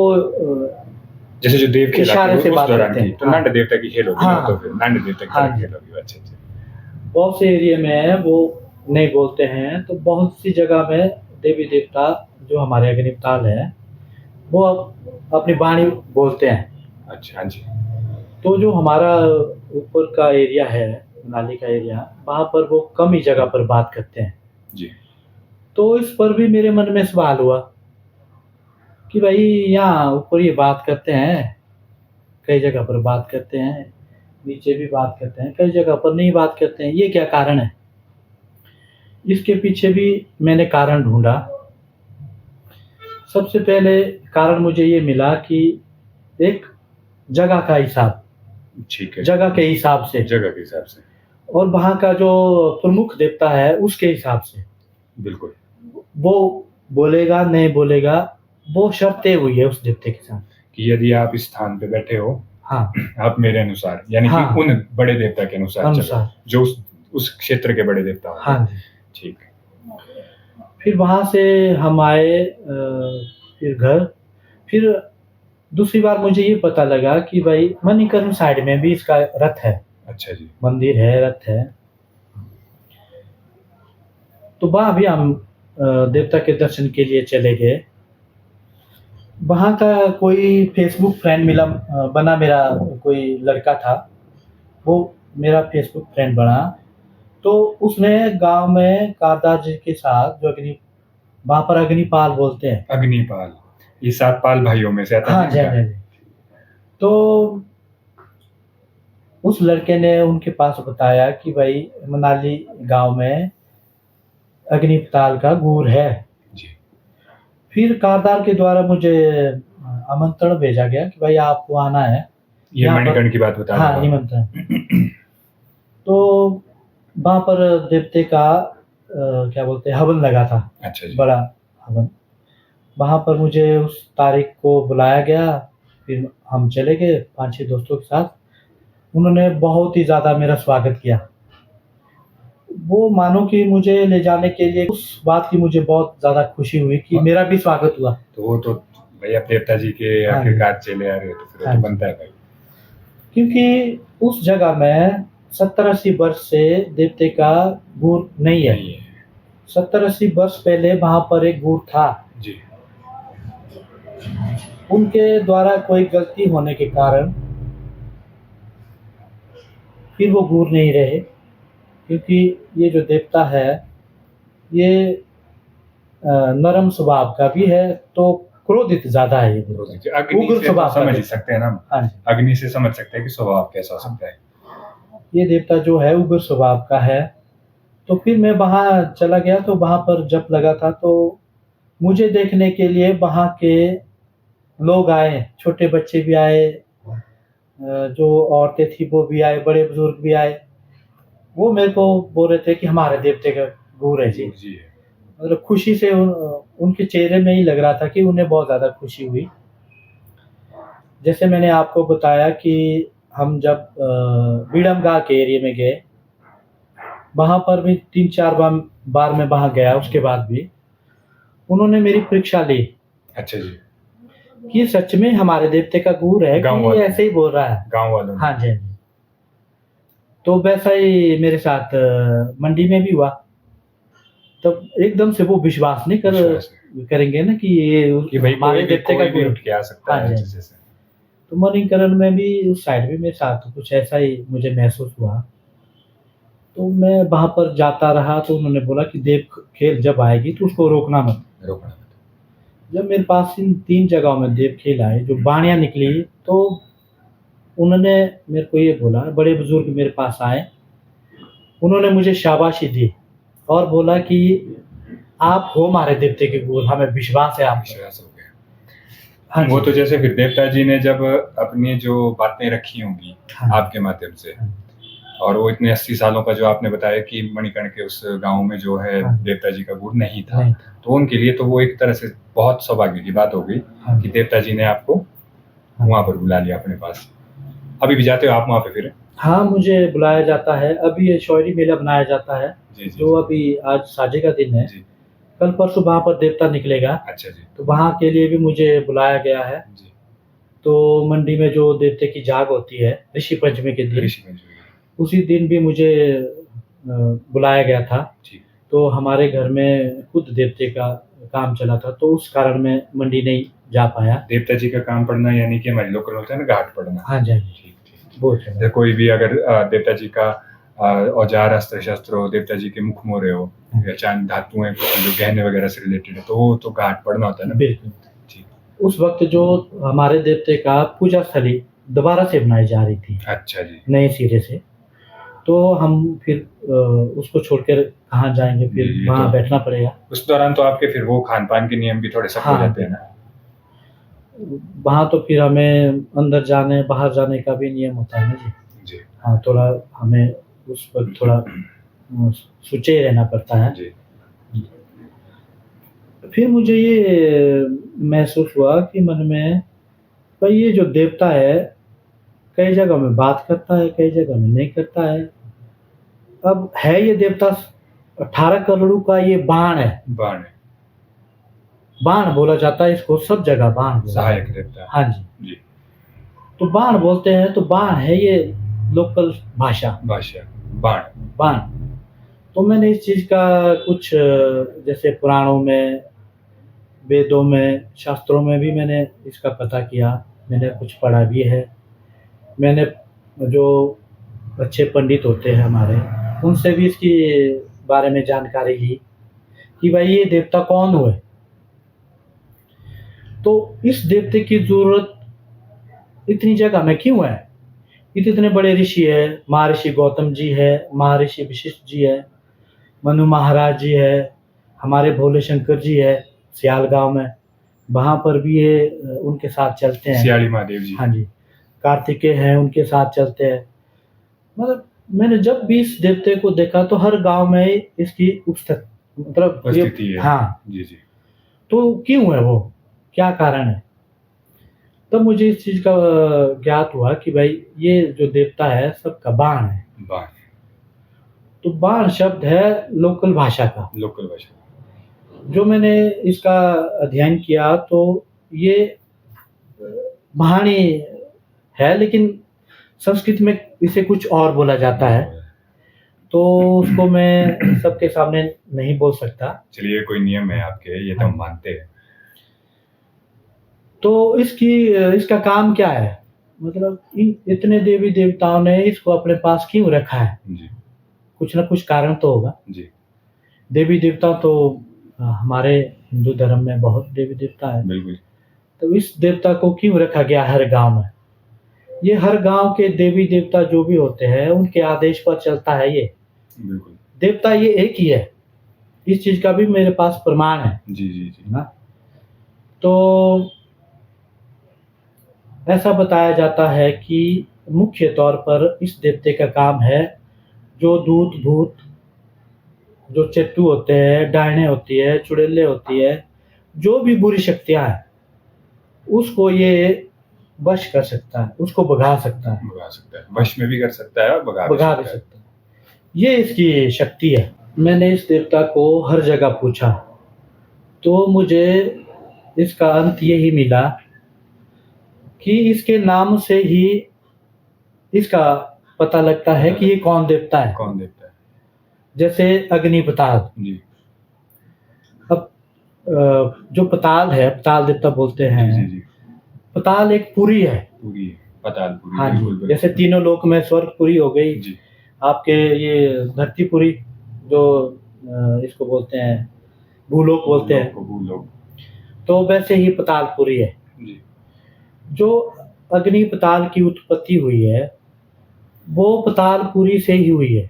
जैसे जो देव खेल इशारे से उस बात दौरान करते की हैं। तो हाँ। नांड देवता की खेल होगी हाँ, ना, तो फिर नांड देवता की हाँ खेल होगी। अच्छा अच्छा। बहुत से एरिया में वो नहीं बोलते हैं, तो बहुत सी जगह में देवी देवता जो हमारे अग्निप ताल है वो अपनी वाणी बोलते हैं। अच्छा हाँ जी। तो जो हमारा ऊपर का एरिया है, मनाली का एरिया, वहाँ पर वो कम ही जगह पर बात करते हैं जी। तो इस पर भी मेरे मन में सवाल हुआ कि भाई यहाँ ऊपर ये बात करते हैं, कई जगह पर बात करते हैं, नीचे भी बात करते हैं, कई जगह पर नहीं बात करते हैं, ये क्या कारण है? इसके पीछे भी मैंने कारण ढूंढा। सबसे पहले कारण मुझे ये मिला कि एक जगह का हिसाब। ठीक है, जगह के हिसाब से, जगह के हिसाब से, और वहाँ का जो प्रमुख देवता है उसके हिसाब से। बिल्कुल। वो बोलेगा नहीं बोलेगा, वो शर्त तय हुई है उस देवते के साथ कि यदि आप इस स्थान पे बैठे हो, हाँ आप मेरे अनुसार, यानी हाँ, कि उन बड़े देवता के अनुसार चलो, जो उस क्षेत्र के बड़े देवता होंगे। हाँ जी। ठीक। फिर वहाँ से हम आए फिर घर। फिर दूसरी बार मुझे ये पता लगा कि भाई मणिकर्ण साइड में भी इसका रथ है। अच्छा जी। मंदिर है, रथ है। तो वहाँ भी हम देवता के दर्शन के लिए चले गए। वहाँ का कोई फेसबुक फ्रेंड मिला, बना, मेरा कोई लड़का था, वो मेरा फेसबुक फ्रेंड बना। तो उसने गांव में कारदार जी के साथ जो वहाँ पर अग्निपाल बोलते हैं। अग्निपाल, ये 7 पाल भाइयों में से आता है। हाँ जी, हाँ जी। तो उस लड़के ने उनके पास बताया कि भाई मनाली गांव में अग्निपाल का गुर है जी। फिर कारदार के द्वारा मुझे आमंत्रण भेजा गया कि भाई आपको आना है। ये मणिकर्ण की बात बता रहे हो? हाँ, निमंत्रण। तो वहाँ पर देवते का क्या बोलते हैं, हवन लगा था। अच्छा जी। बड़ा हवन। वहाँ पर मुझे उस तारीख को बुलाया गया। फिर हम चले गए 5-6 दोस्तों के साथ। उन्होंने बहुत ही ज़्यादा मेरा स्वागत किया। वो मानो कि मुझे ले जाने के लिए, उस बात की मुझे बहुत ज़्यादा खुशी हुई कि मेरा भी स्वागत हुआ। तो वो तो भाई अब देवता जी के आखिरकार चले आ रहे हो, तो फिर तो बनता है भाई। क्योंकि उस जगह में 70-80 वर्ष से देवते का गुर नहीं है। 70-80 वर्ष पहले वहाँ पर एक गुर था जी। उनके द्वारा कोई गलती होने के कारण फिर वो गुर नहीं रहे। क्योंकि ये जो देवता है ये नरम स्वभाव का भी है, तो क्रोधित ज्यादा है। ये उग्र स्वभाव समझ ही सकते हैं ना। हाँ, अग्नि से समझ सकते हैं कि स्वभाव कैसा हो सकता है। ये देवता जो है उग्र स्वभाव का है। तो फिर मैं वहाँ चला गया। तो वहाँ पर जप लगा था, तो मुझे देखने के लिए वहाँ के लोग आए, छोटे बच्चे भी आए, जो औरतें थी वो भी आए, बड़े बुजुर्ग भी आए। वो मेरे को बोल रहे थे कि हमारे देवते का गुर है जी। मतलब खुशी से उनके चेहरे में ही लग रहा था कि उन्हें बहुत ज़्यादा खुशी हुई। जैसे मैंने आपको बताया कि हम जब बीड़मगाह के एरिया में गए, वहाँ पर भी 3-4 बार मैं वहाँ गया। उसके बाद भी उन्होंने मेरी परीक्षा ली। अच्छा जी। कि सच में हमारे देवते का गुर है कि ऐसे ही बोल रहा है गाँव वालों। हाँ जी। तो वैसा ही मेरे साथ मंडी में भी हुआ। तब एकदम से वो विश्वास नहीं करेंगे ना कि ये भाई हमारे देवते का भी उठ के आ सकता है। तो मणिकर्ण में भी उस साइड भी मेरे साथ कुछ ऐसा ही मुझे महसूस हुआ। तो मैं वहाँ पर जाता रहा। तो उन्होंने बोला कि देव खेल जब आएगी तो उसको रोकना मत। जब मेरे पास इन 3 जगहों में देव खेल आए, जो बाणियाँ निकली, तो उन्होंने मेरे को ये बोला, बड़े बुजुर्ग मेरे पास आए, उन्होंने मुझे शाबाशी दी और बोला कि आप हो हमारे देवते के गुरु, हमें विश्वास है आप। विश्वास हो गया। हाँ, वो तो जैसे फिर देवता जी ने जब अपनी जो बातें रखी होंगी आपके माध्यम से, और वो इतने 80 सालों का जो आपने बताया कि मणिकर्ण के उस गांव में जो है देवता जी का गुरु नहीं था, तो उनके लिए तो वो एक तरह से बहुत सौभाग्य की बात हो गई कि देवता जी ने आपको वहां पर बुला लिया अपने पास। अभी भी जाते हो आप वहां पे फिर? हाँ, मुझे बुलाया जाता है। अभी ये शौरी मेला बनाया जाता है। जो अभी आज साझे का दिन है, कल परसों वहाँ पर देवता निकलेगा। अच्छा जी। तो वहाँ के लिए भी मुझे बुलाया गया है जी। तो मंडी में जो देवते की जाग होती है ऋषि पंचमी के दिन, उसी दिन भी मुझे बुलाया गया था। तो हमारे घर में खुद देवते का काम चला था, तो उस कारण मैं मंडी नहीं जा पाया। देवता जी का काम पड़ना यानी कि हमारे लोकल होता है ना, घाट पड़ना। हाँ जी, ठीक। कोई भी अगर देवता जी का औजार, अस्त्र शस्त्र हो, देवता जी के मुख मोरे हो, या चांद धातुएं जो गहने वगैरह से रिलेटेड है, तो घाट पड़ना होता है ना। बिल्कुल। उस वक्त जो हमारे देवते का पूजा स्थली दोबारा से बनाई जा रही थी। अच्छा जी। नए सिरे से। तो हम फिर उसको छोड़कर कहाँ जाएंगे, फिर वहाँ बैठना पड़ेगा। उस दौरान तो आपके फिर वो खान पान के नियम भी थोड़े सख्त हो जाते हैं ना। वहाँ तो फिर हमें अंदर जाने बाहर जाने का भी नियम होता है ना जी। जी। हाँ, थोड़ा हमें उस वक़्त थोड़ा सुचेत रहना पड़ता है। जी। फिर मुझे ये महसूस हुआ कि मन में भाई ये जो देवता है, कई जगह में बात करता है, कई जगह में नहीं करता है। अब है ये देवता 18 करोड़ का ये बाण है। बाण है। बाण बोला जाता है इसको, सब जगह बाण बोला सहायक जाता है। देवता है। हाँ जी। जी। तो बाण बोलते हैं, तो बाण है ये लोकल भाषा। बाण। बाण। तो मैंने इस चीज़ का कुछ जैसे पुराणों में, वेदों में, शास्त्रों में भी मैंने इसका पता किया, मैंने कुछ पढ़ा भी है। मैंने जो अच्छे पंडित होते हैं हमारे, उनसे भी इसके बारे में जानकारी ली कि भाई ये देवता कौन हुए। तो इस देवते की ज़रूरत इतनी जगह में क्यों है? इतने बड़े ऋषि है, महर्षि गौतम जी है, महर्षि वशिष्ठ जी है, मनु महाराज जी है, हमारे भोले शंकर जी है सियाल गाँव में, वहाँ पर भी ये उनके साथ चलते हैं। सियाली महादेव जी। हाँ जी, कार्तिकेय हैं, उनके साथ चलते हैं। मतलब मैंने जब भी इस देवते को देखा तो हर गाँव में इसकी मतलब उपस्थिति है। हाँ, जी, जी। तो क्यों है वो? क्या कारण है? तब मुझे इस चीज़ का ज्ञात हुआ कि भाई ये जो देवता है सबका बाण है। बाण। तो बाण शब्द है लोकल भाषा का। लोकल भाषा। जो मैंने इसका अध्ययन किया तो ये वाणी है, लेकिन संस्कृत में इसे कुछ और बोला जाता है, तो उसको मैं सबके सामने नहीं बोल सकता। चलिए, कोई नियम है आपके, ये तो हम मानते हैं। तो इसका काम क्या है? मतलब इन इतने देवी देवताओं ने इसको अपने पास क्यों रखा है? जी। कुछ ना कुछ कारण तो होगा। जी। देवी देवता तो हमारे हिंदू धर्म में बहुत देवी देवता है। बिल्कुल। तो इस देवता को क्यों रखा गया हर गांव में? ये हर गांव के देवी देवता जो भी होते हैं उनके आदेश पर चलता है ये। बिल्कुल। देवता ये एक ही है। इस चीज का भी मेरे पास प्रमाण है। जी, जी, जी। ना? तो ऐसा बताया जाता है कि मुख्य तौर पर इस देवते का काम है जो दूत भूत, जो चट्टू होते हैं, डायने होती है, चुड़ैलें होती है, जो भी बुरी शक्तियां हैं, उसको ये वश कर सकता है, उसको भगा सकता है। भगा सकता है, वश में भी कर सकता है और भगा भी सकता है। ये इसकी शक्ति है। मैंने इस देवता को हर जगह पूछा, तो मुझे इसका अंत यही मिला कि इसके नाम से ही इसका पता लगता है कि ये कौन देवता है। कौन देवता है? जैसे अग्नि पताल। जी। अब जो पताल है, पताल देवता बोलते हैं। जी, जी। पताल एक पुरी है। पुरी है, पतालपुरी। हाँ जी, जैसे तीनों लोक में स्वर्गपुरी हो गई जी। आपके, ये धरतीपुरी जो इसको बोलते हैं, भूलोक बोलते हैं, भूलोक। तो वैसे ही पतालपुरी है। जी। जो अग्नि पताल की उत्पत्ति हुई है वो पतालपुरी से ही हुई है।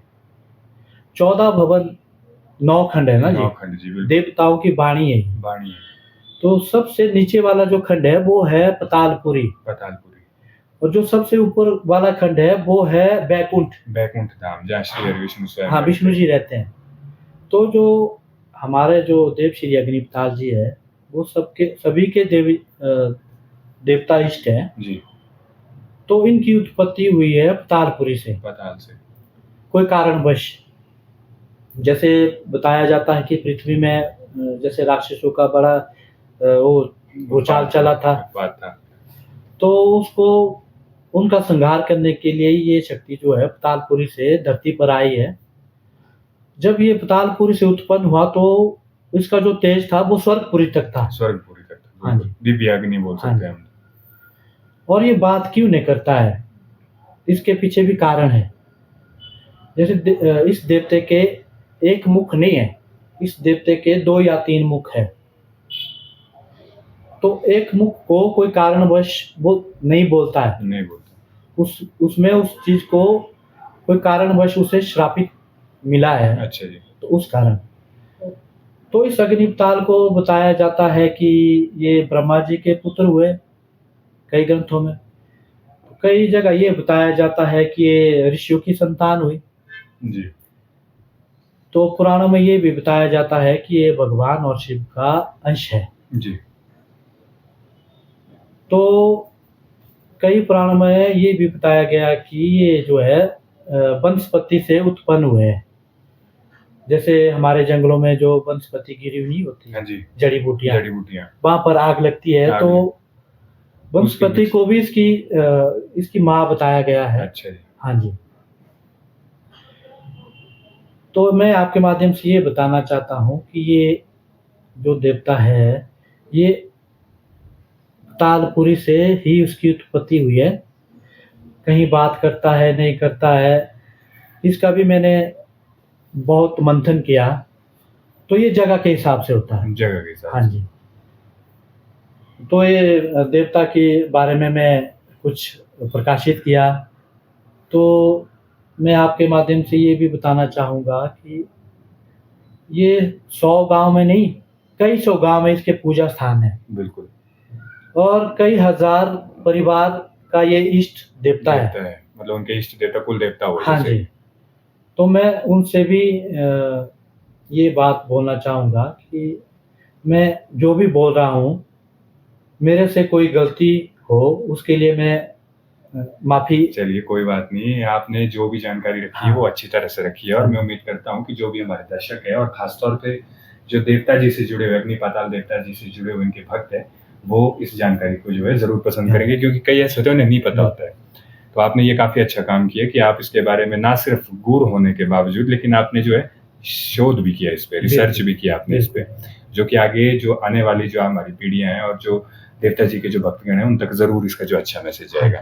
14 भवन 9 खंड है ना जी। 9 खंड, जी बिल्कुल। देवताओं की वाणी है। वाणी है। तो सबसे नीचे वाला जो खंड है वो है पतालपुरी, और जो सबसे ऊपर वाला खंड है वो है बैकुंठ धाम, जहाँ श्री हरि विष्णु स्वयं। हाँ, विष्णु जी रहते हैं। तो जो हमारे जो देव श्री अग्निपताल जी है वो सभी के देवता इष्ट हैं जी। तो इनकी उत्पत्ति हुई है पतालपुरी से। पताल से कोई कारणवश, जैसे बताया जाता है कि पृथ्वी में जैसे राक्षसों का बड़ा वो भूचाल चला था, तो उसको उनका संहार करने के लिए ये शक्ति जो है पतालपुरी से धरती पर आई है। जब ये पतालपुरी से उत्पन्न हुआ तो इसका जो तेज था वो स्वर्गपुरी तक था। हाँ जी, दिव्य अग्नि बोल सकते हैं हम। और ये बात क्यों नहीं करता है, इसके पीछे भी कारण है। जैसे इस देवते के एक मुख नहीं है, इस देवते के 2 या 3 मुख है। तो एक मुख को कोई कारणवश वो नहीं बोलता है, उसमें उस चीज को कोई कारणवश उसे श्रापित मिला है। अच्छा जी। तो उस कारण तो इस अग्निपताल को बताया जाता है कि ये ब्रह्मा जी के पुत्र हुए कई ग्रंथों में। कई जगह ये बताया जाता है कि ये ऋषियों की संतान हुई। जी। तो पुराणों में ये भी बताया जाता है कि ये भगवान और शिव का अंश है। जी। तो कई पुराणों में ये भी बताया गया कि ये जो है वनस्पति से उत्पन्न हुए हैं। जैसे हमारे जंगलों में जो वनस्पति गिरी हुई होती हाँ है, जी। जड़ी-बूटियाँ, जड़ी-बूटियाँ। वहाँ पर आग लगती है, आग तो वनस्पति उसकी को भी इसकी माँ बताया गया है। अच्छा जी। हाँ जी। तो मैं आपके माध्यम से ये बताना चाहता हूँ कि ये जो देवता है, ये तालपुरी से ही उसकी उत्पत्ति हुई है। कहीं बात करता है, नहीं करता है, इसका भी मैंने बहुत मंथन किया, तो ये जगह के हिसाब से होता है। जगह के हिसाब हाँ से। जी। तो ये देवता के बारे में मैं कुछ प्रकाशित किया, तो मैं आपके माध्यम से ये भी बताना चाहूँगा कि ये 100 गाँव में नहीं, कई 100 गाँव में इसके पूजा स्थान हैं बिल्कुल। और कई हज़ार परिवार का ये इष्ट देवता है। मतलब उनके इष्ट देवता, कुल देवता हुए हाँ जैसे। जी। तो मैं उनसे भी ये बात बोलना चाहूँगा कि मैं जो भी बोल रहा हूँ, मेरे से कोई गलती हो उसके लिए मैं माफ़ी। चलिए कोई बात नहीं, आपने जो भी जानकारी रखी है हाँ। वो अच्छी तरह से रखी है और हाँ। मैं उम्मीद करता हूँ कि जो भी हमारे दर्शक है और ख़ास तौर पे जो देवता जी से जुड़े हुए, अग्नि पाताल देवता जी से जुड़े हुए उनके भक्त हैं, वो इस जानकारी को जो है ज़रूर पसंद हाँ। करेंगे, क्योंकि कई ऐसे होते हैं उन्हें नहीं पता होता है। तो आपने ये काफ़ी अच्छा काम किया कि आप इसके बारे में ना सिर्फ गूढ़ होने के बावजूद, लेकिन आपने जो है शोध भी किया इस पे, रिसर्च भी किया आपने इस पे, जो कि आगे जो आने वाली जो हमारी पीढ़ियाँ हैं और जो देवता जी के जो भक्तगण हैं उन तक ज़रूर इसका जो अच्छा मैसेज जाएगा।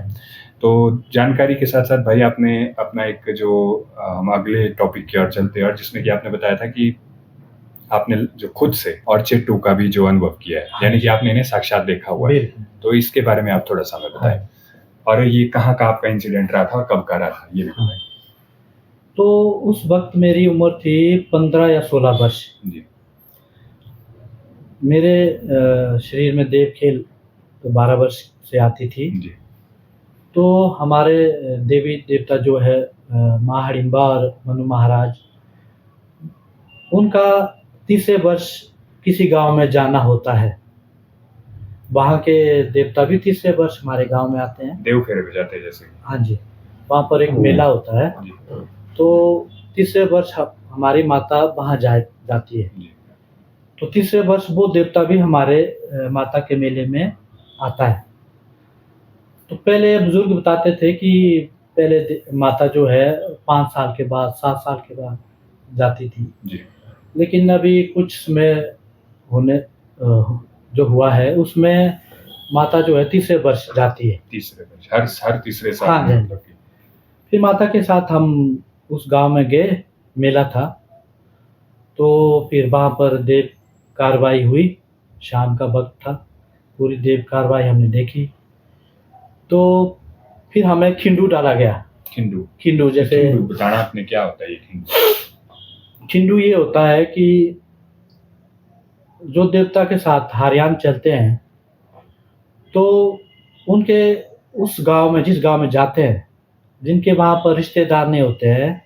तो जानकारी के साथ-साथ भाई आपने अपना एक जो हम अगले टॉपिक की ओर चलते हैं, और जिसमें कि आपने बताया था कि आपने जो खुद से ऑर्चिड 2 का भी जो अनुभव किया है, यानी कि आपने इन्हें साक्षात देखा हुआ है। तो इसके बारे में आप थोड़ा-सा हमें बताएँ। और ये कहाँ का आपका इंसिडेंट रहा था और कब का रहा था? ये भी बताएँ। तो उस वक़्त मेरी उम्र थी 15 या 16 वर्ष। जी। मेरे शरीर में देव खेल तो 12 वर्ष से आती थी। जी। तो हमारे देवी-देवता जो है माँ हिडिंबा और मनु महाराज, उनका तीसरे वर्ष किसी गाँव में जाना होता है। वहाँ के देवता भी तीसरे वर्ष हमारे गाँव में आते हैं। देव फेरे पे जाते हैं जैसे। हाँ जी, वहाँ पर एक मेला होता है। जी। तो तीसरे वर्ष हमारी माता वहाँ जाती है। जी। तो तीसरे वर्ष वो देवता भी हमारे माता के मेले में आता है। तो पहले बुजुर्ग बताते थे कि पहले माता जो है 5 साल के बाद, 7 साल के बाद जाती थी। जी। लेकिन अभी कुछ समय होने जो हुआ है उसमें माता जो है तीसरे वर्ष जाती है। तीसरे वर्ष, हर तीसरे साल हाँ में जी। मतलब कि। फिर माता के साथ हम उस गाँव में गए, मेला था। तो फिर वहाँ पर देव कार्रवाई हुई, शाम का वक़्त था, पूरी देव कार्रवाई हमने देखी। तो फिर हमें खिंडू डाला गया। खिंडू जैसे खिंडू बताना आपने, क्या होता है ये खिंडू? खिंडू ये होता है कि जो देवता के साथ हारयान चलते हैं, तो उनके उस गाँव में, जिस गाँव में जाते हैं, जिनके वहाँ पर रिश्तेदार नहीं होते हैं,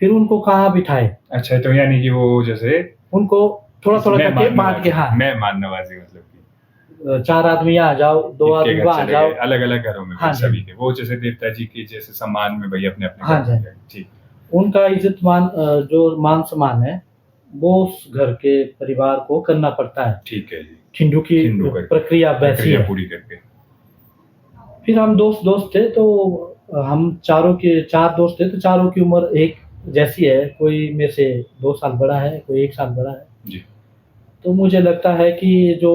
फिर उनको कहाँ बिठाएँ? अच्छा, तो यानी कि वो जैसे उनको थोड़ा-थोड़ा करके बाँट के, हाँ, मेहमान नवाज़ी मतलब कि 4 आदमी यहाँ जाओ, 2 इनके आदमी घर वहाँ चले जाओ। गए, अलग-अलग घरों में हाँ भाई जी। सभी के। वो जैसे देवता जी के जैसे सम्मान में भाई अपने-अपने हाँ घर में जी। गए। ठीक। उनका इज़्ज़त-मान जो मान-सम्मान है, वो उस घर के परिवार को करना पड़ता है। ठीक है जी। खिंडू की खिंडू करके, प्रक्रिया वैसी प्रक्रिया है। पूरी करके। फिर हम दोस्त थे, तो हम चारों के 4 दोस्त थे, तो चारों की उम्र एक जैसी है। कोई मेरे से 2 साल बड़ा है, कोई 1 साल बड़ा है। जी। तो मुझे लगता है कि जो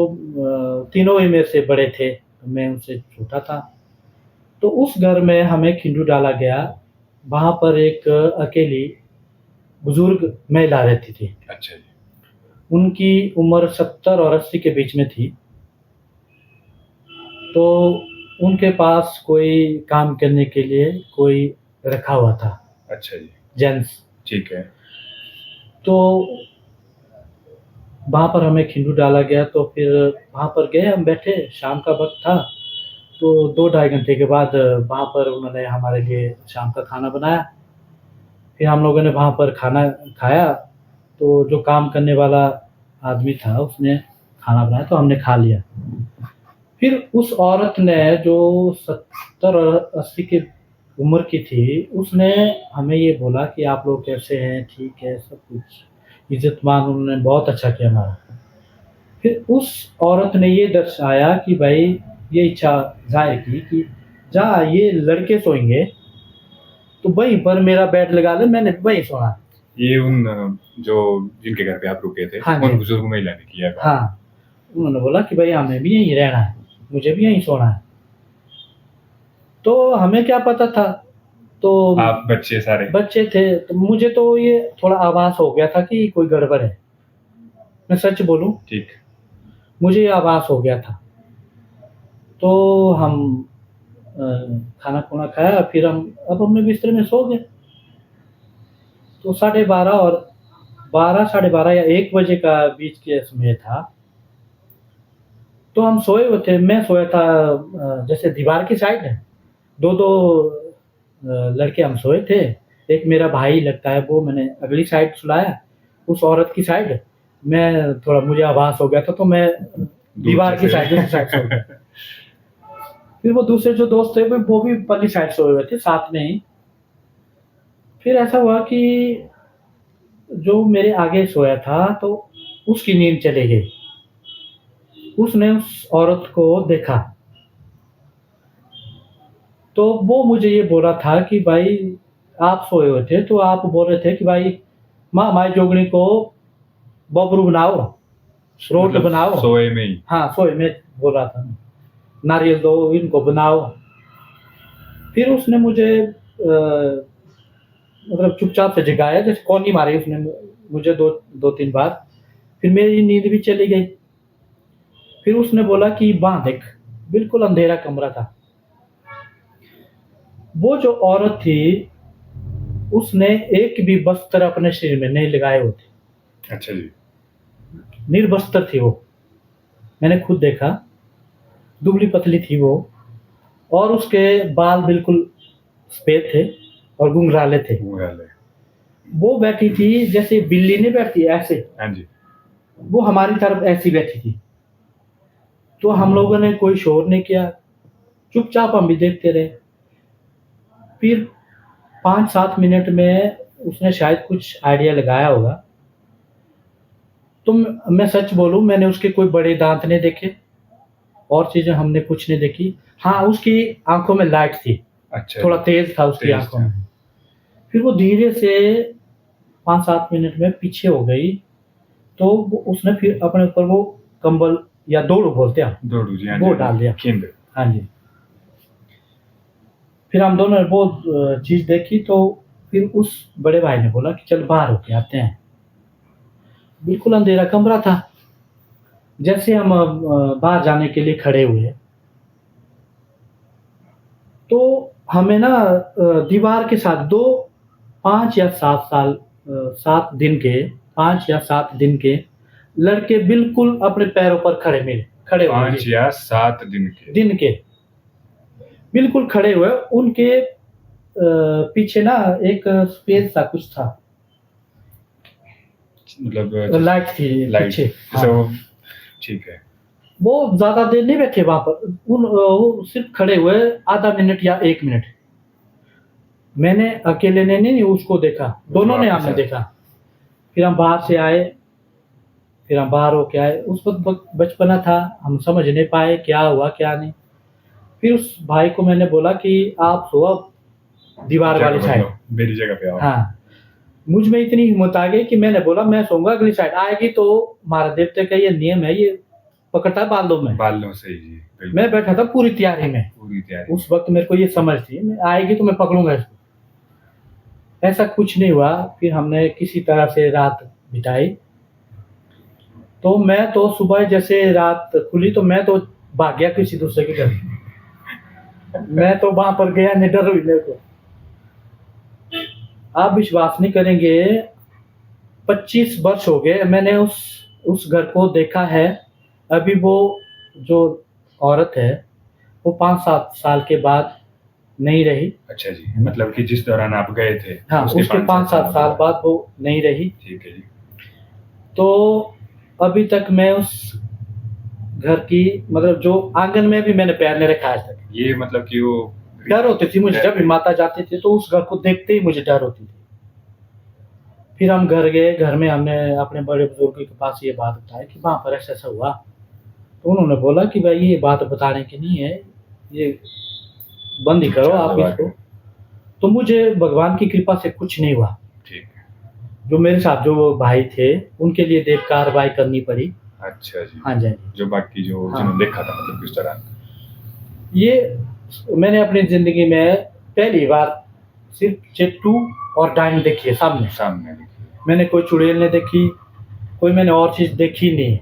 तीनों ही मेरे से बड़े थे, मैं उनसे छोटा था। तो उस घर में हमें खिंडू डाला गया। वहाँ पर एक अकेली बुजुर्ग महिला रहती थी। अच्छा जी। उनकी उम्र 70 और 80 के बीच में थी। तो उनके पास कोई काम करने के लिए कोई रखा हुआ था। अच्छा जी। जेंट्स। ठीक है। तो वहाँ पर हमें खिंडू डाला गया, तो फिर वहाँ पर गए, हम बैठे, शाम का वक़्त था। तो 2-2.5 घंटे के बाद वहाँ पर उन्होंने हमारे लिए शाम का खाना बनाया। फिर हम लोगों ने वहाँ पर खाना खाया, तो जो काम करने वाला आदमी था उसने खाना बनाया तो हमने खा लिया। फिर उस औरत ने जो 70 और 80 की उम्र की थी, उसने हमें ये बोला कि आप लोग कैसे हैं? ठीक है, सब कुछ इज़्ज़त-मान उन्होंने बहुत अच्छा किया हमारा। फिर उस औरत ने ये दर्शाया कि भाई ये इच्छा ज़ाहिर की कि जहाँ ये लड़के सोएँगे, तो वहीं पर मेरा बेड लगा ले, मैंने वहीं सोना। ये उन जो जिनके घर पे आप रुके थे, हाँ उन जी। बुजुर्ग महिला ने किया काम। हाँ, उन्होंने बोला कि भाई हमें भी यहीं रहना है, मुझे भी यहीं सोना है। तो हमें क्या पता था, तो आप बच्चे सारे बच्चे थे, तो मुझे तो ये थोड़ा आभास हो गया था कि कोई गड़बड़ है। मैं सच बोलूँ, ठीक। मुझे ये आभास हो गया था। तो हम अ, खाना-खुना खाया, फिर हम अब अपने बिस्तर में सो गए। तो 12:30 और 12 साढ़े 12 या 1 बजे का बीच के समय था। तो हम सोए हुए थे, मैं सोया था जैसे दीवार की साइड है, 2-2 लड़के हम सोए थे। एक मेरा भाई लगता है, वो मैंने अगली साइड सुलाया, उस औरत की साइड। मैं थोड़ा मुझे आभास हो गया था, तो मैं दीवार की साइड दूसरी साइड सो गया। फिर वो दूसरे जो दोस्त थे, वो भी पल्ली साइड सोए हुए थे साथ में ही। फिर ऐसा हुआ कि जो मेरे आगे सोया था, तो उसकी नींद चली गई। उसने उस औरत को देखा, तो वो मुझे ये बोला था कि भाई आप सोए हुए थे, तो आप बोल रहे थे कि भाई माँ माई जोगनी को बबरू बनाओ, रोट मतलब बनाओ। सोए में ही। हाँ, सोए में बोल रहा था मैं, नारियल दो, इनको बनाओ। फिर उसने मुझे मतलब चुपचाप से जगाया, जैसे कौनी मारी उसने मुझे 2-3 बार। फिर मेरी नींद भी चली गई। फिर उसने बोला कि वहाँ देख, बिल्कुल अंधेरा कमरा था। वो जो औरत थी, उसने एक भी वस्त्र अपने शरीर में नहीं लगाए हुए थे। अच्छा जी। निर्वस्त्र थी वो। मैंने खुद देखा, दुबली-पतली थी वो, और उसके बाल बिल्कुल सफ़ेद थे और घुंघराले थे। घुंघराले। वो बैठी थी जैसे बिल्ली नहीं बैठती ऐसे, हाँ जी। वो हमारी तरफ ऐसी बैठी थी। तो हम लोगों ने कोई शोर नहीं किया, चुपचाप हम भी देखते रहे। फिर 5-7 मिनट में उसने शायद कुछ आइडिया लगाया होगा। तो मैं सच बोलूँ, मैंने उसके कोई बड़े दाँत नहीं देखे, और चीज़ें हमने कुछ नहीं देखी। हाँ, उसकी आँखों में लाइट थी, अच्छा। थोड़ा तेज़ था उसकी तेज आँखों था। में। फिर वो धीरे से 5-7 मिनट में पीछे हो गई, तो वो उसने फिर अपने ऊपर वो कंबल या दोड़ू बोलते हैं, दौड़ू जी, हाँ वो जी। डाल दिया। खिंड। हाँ जी। फिर हम दोनों ने वो चीज़ देखी, तो फिर उस बड़े भाई ने बोला कि चल बाहर होके आते हैं। बिल्कुल अंधेरा कमरा था। जैसे हम बाहर जाने के लिए खड़े हुए, तो हमें ना दीवार के साथ 2 5 या 7 साल 7 दिन के 5 या 7 दिन के लड़के बिल्कुल अपने पैरों पर खड़े हुए 5 या 7 दिन के। दिन के, बिल्कुल खड़े हुए। उनके पीछे ना एक स्पेस सा कुछ था, मतलब लाइट थी लाइट। पीछे। जैसे हाँ। वो ठीक है। वो ज़्यादा देर नहीं बैठे वहाँ पर, वो सिर्फ़ खड़े हुए आधा मिनट या 1 मिनट। मैंने अकेले ने नहीं उसको देखा, दोनों जो ने आपके हमने साथ। देखा। फिर हम बाहर से आए, फिर हम बाहर होके आए। उस वक़्त बचपना था, हम समझ नहीं पाए क्या हुआ क्या नहीं। फिर उस भाई को मैंने बोला कि आप सो अब दीवार वाली जगह साइड। बदलो, मेरी जगह पे आओ। हाँ, मुझ में इतनी हिम्मत आ गई कि मैंने बोला मैं सोऊँगा अगली साइड, आएगी तो हमारा देवता का ये नियम है, ये पकड़ता है बालों में। बालों से ही जी, बिल्कुल। मैं बैठा था पूरी तैयारी में। पूरी तैयारी। उस वक़्त मेरे को ये समझ थी, मैं आएगी तो मैं पकड़ूँगा इसको। ऐसा कुछ नहीं हुआ, फिर हमने किसी तरह से रात बिताई। तो मैं तो सुबह जैसे रात खुली, तो मैं तो भाग गया किसी दूसरे के घर। मैं तो वहाँ पर गया नहीं, डर हुई मेरे को। आप विश्वास नहीं करेंगे, 25 वर्ष हो गए मैंने उस घर को देखा है। अभी वो जो औरत है, वो 5-7 साल के बाद नहीं रही। अच्छा जी, मतलब कि जिस दौरान आप गए थे हाँ, उसके 5-7 साल बाद वो नहीं रही। ठीक है जी। तो अभी तक मैं उस घर की मतलब जो आंगन में भी मैंने पैर नहीं रखा आज तक। ये मतलब कि वो डर होती थी मुझे, जब भी माता जाती थी तो उस घर को देखते ही मुझे डर होती थी। फिर हम घर गए, घर में हमने अपने बड़े बुजुर्ग के पास ये बात बताई कि वहाँ पर ऐसा हुआ। तो उन्होंने बोला कि भाई ये बात बताने की नहीं है, ये बंद ही करो आप इसको। तो मुझे भगवान की कृपा से कुछ नहीं हुआ। ठीक है। जो मेरे साथ जो भाई थे उनके लिए देव कार्रवाई करनी पड़ी। अच्छा जी। हाँ जी। जो बाकी जो हाँ। जिन्होंने देखा था मतलब किस तरह ये मैंने अपनी जिंदगी में पहली बार सिर्फ चेट्टू और डाइन देखी है सामने। सामने मैंने कोई चुड़ैल नहीं देखी, कोई मैंने और चीज़ देखी नहीं।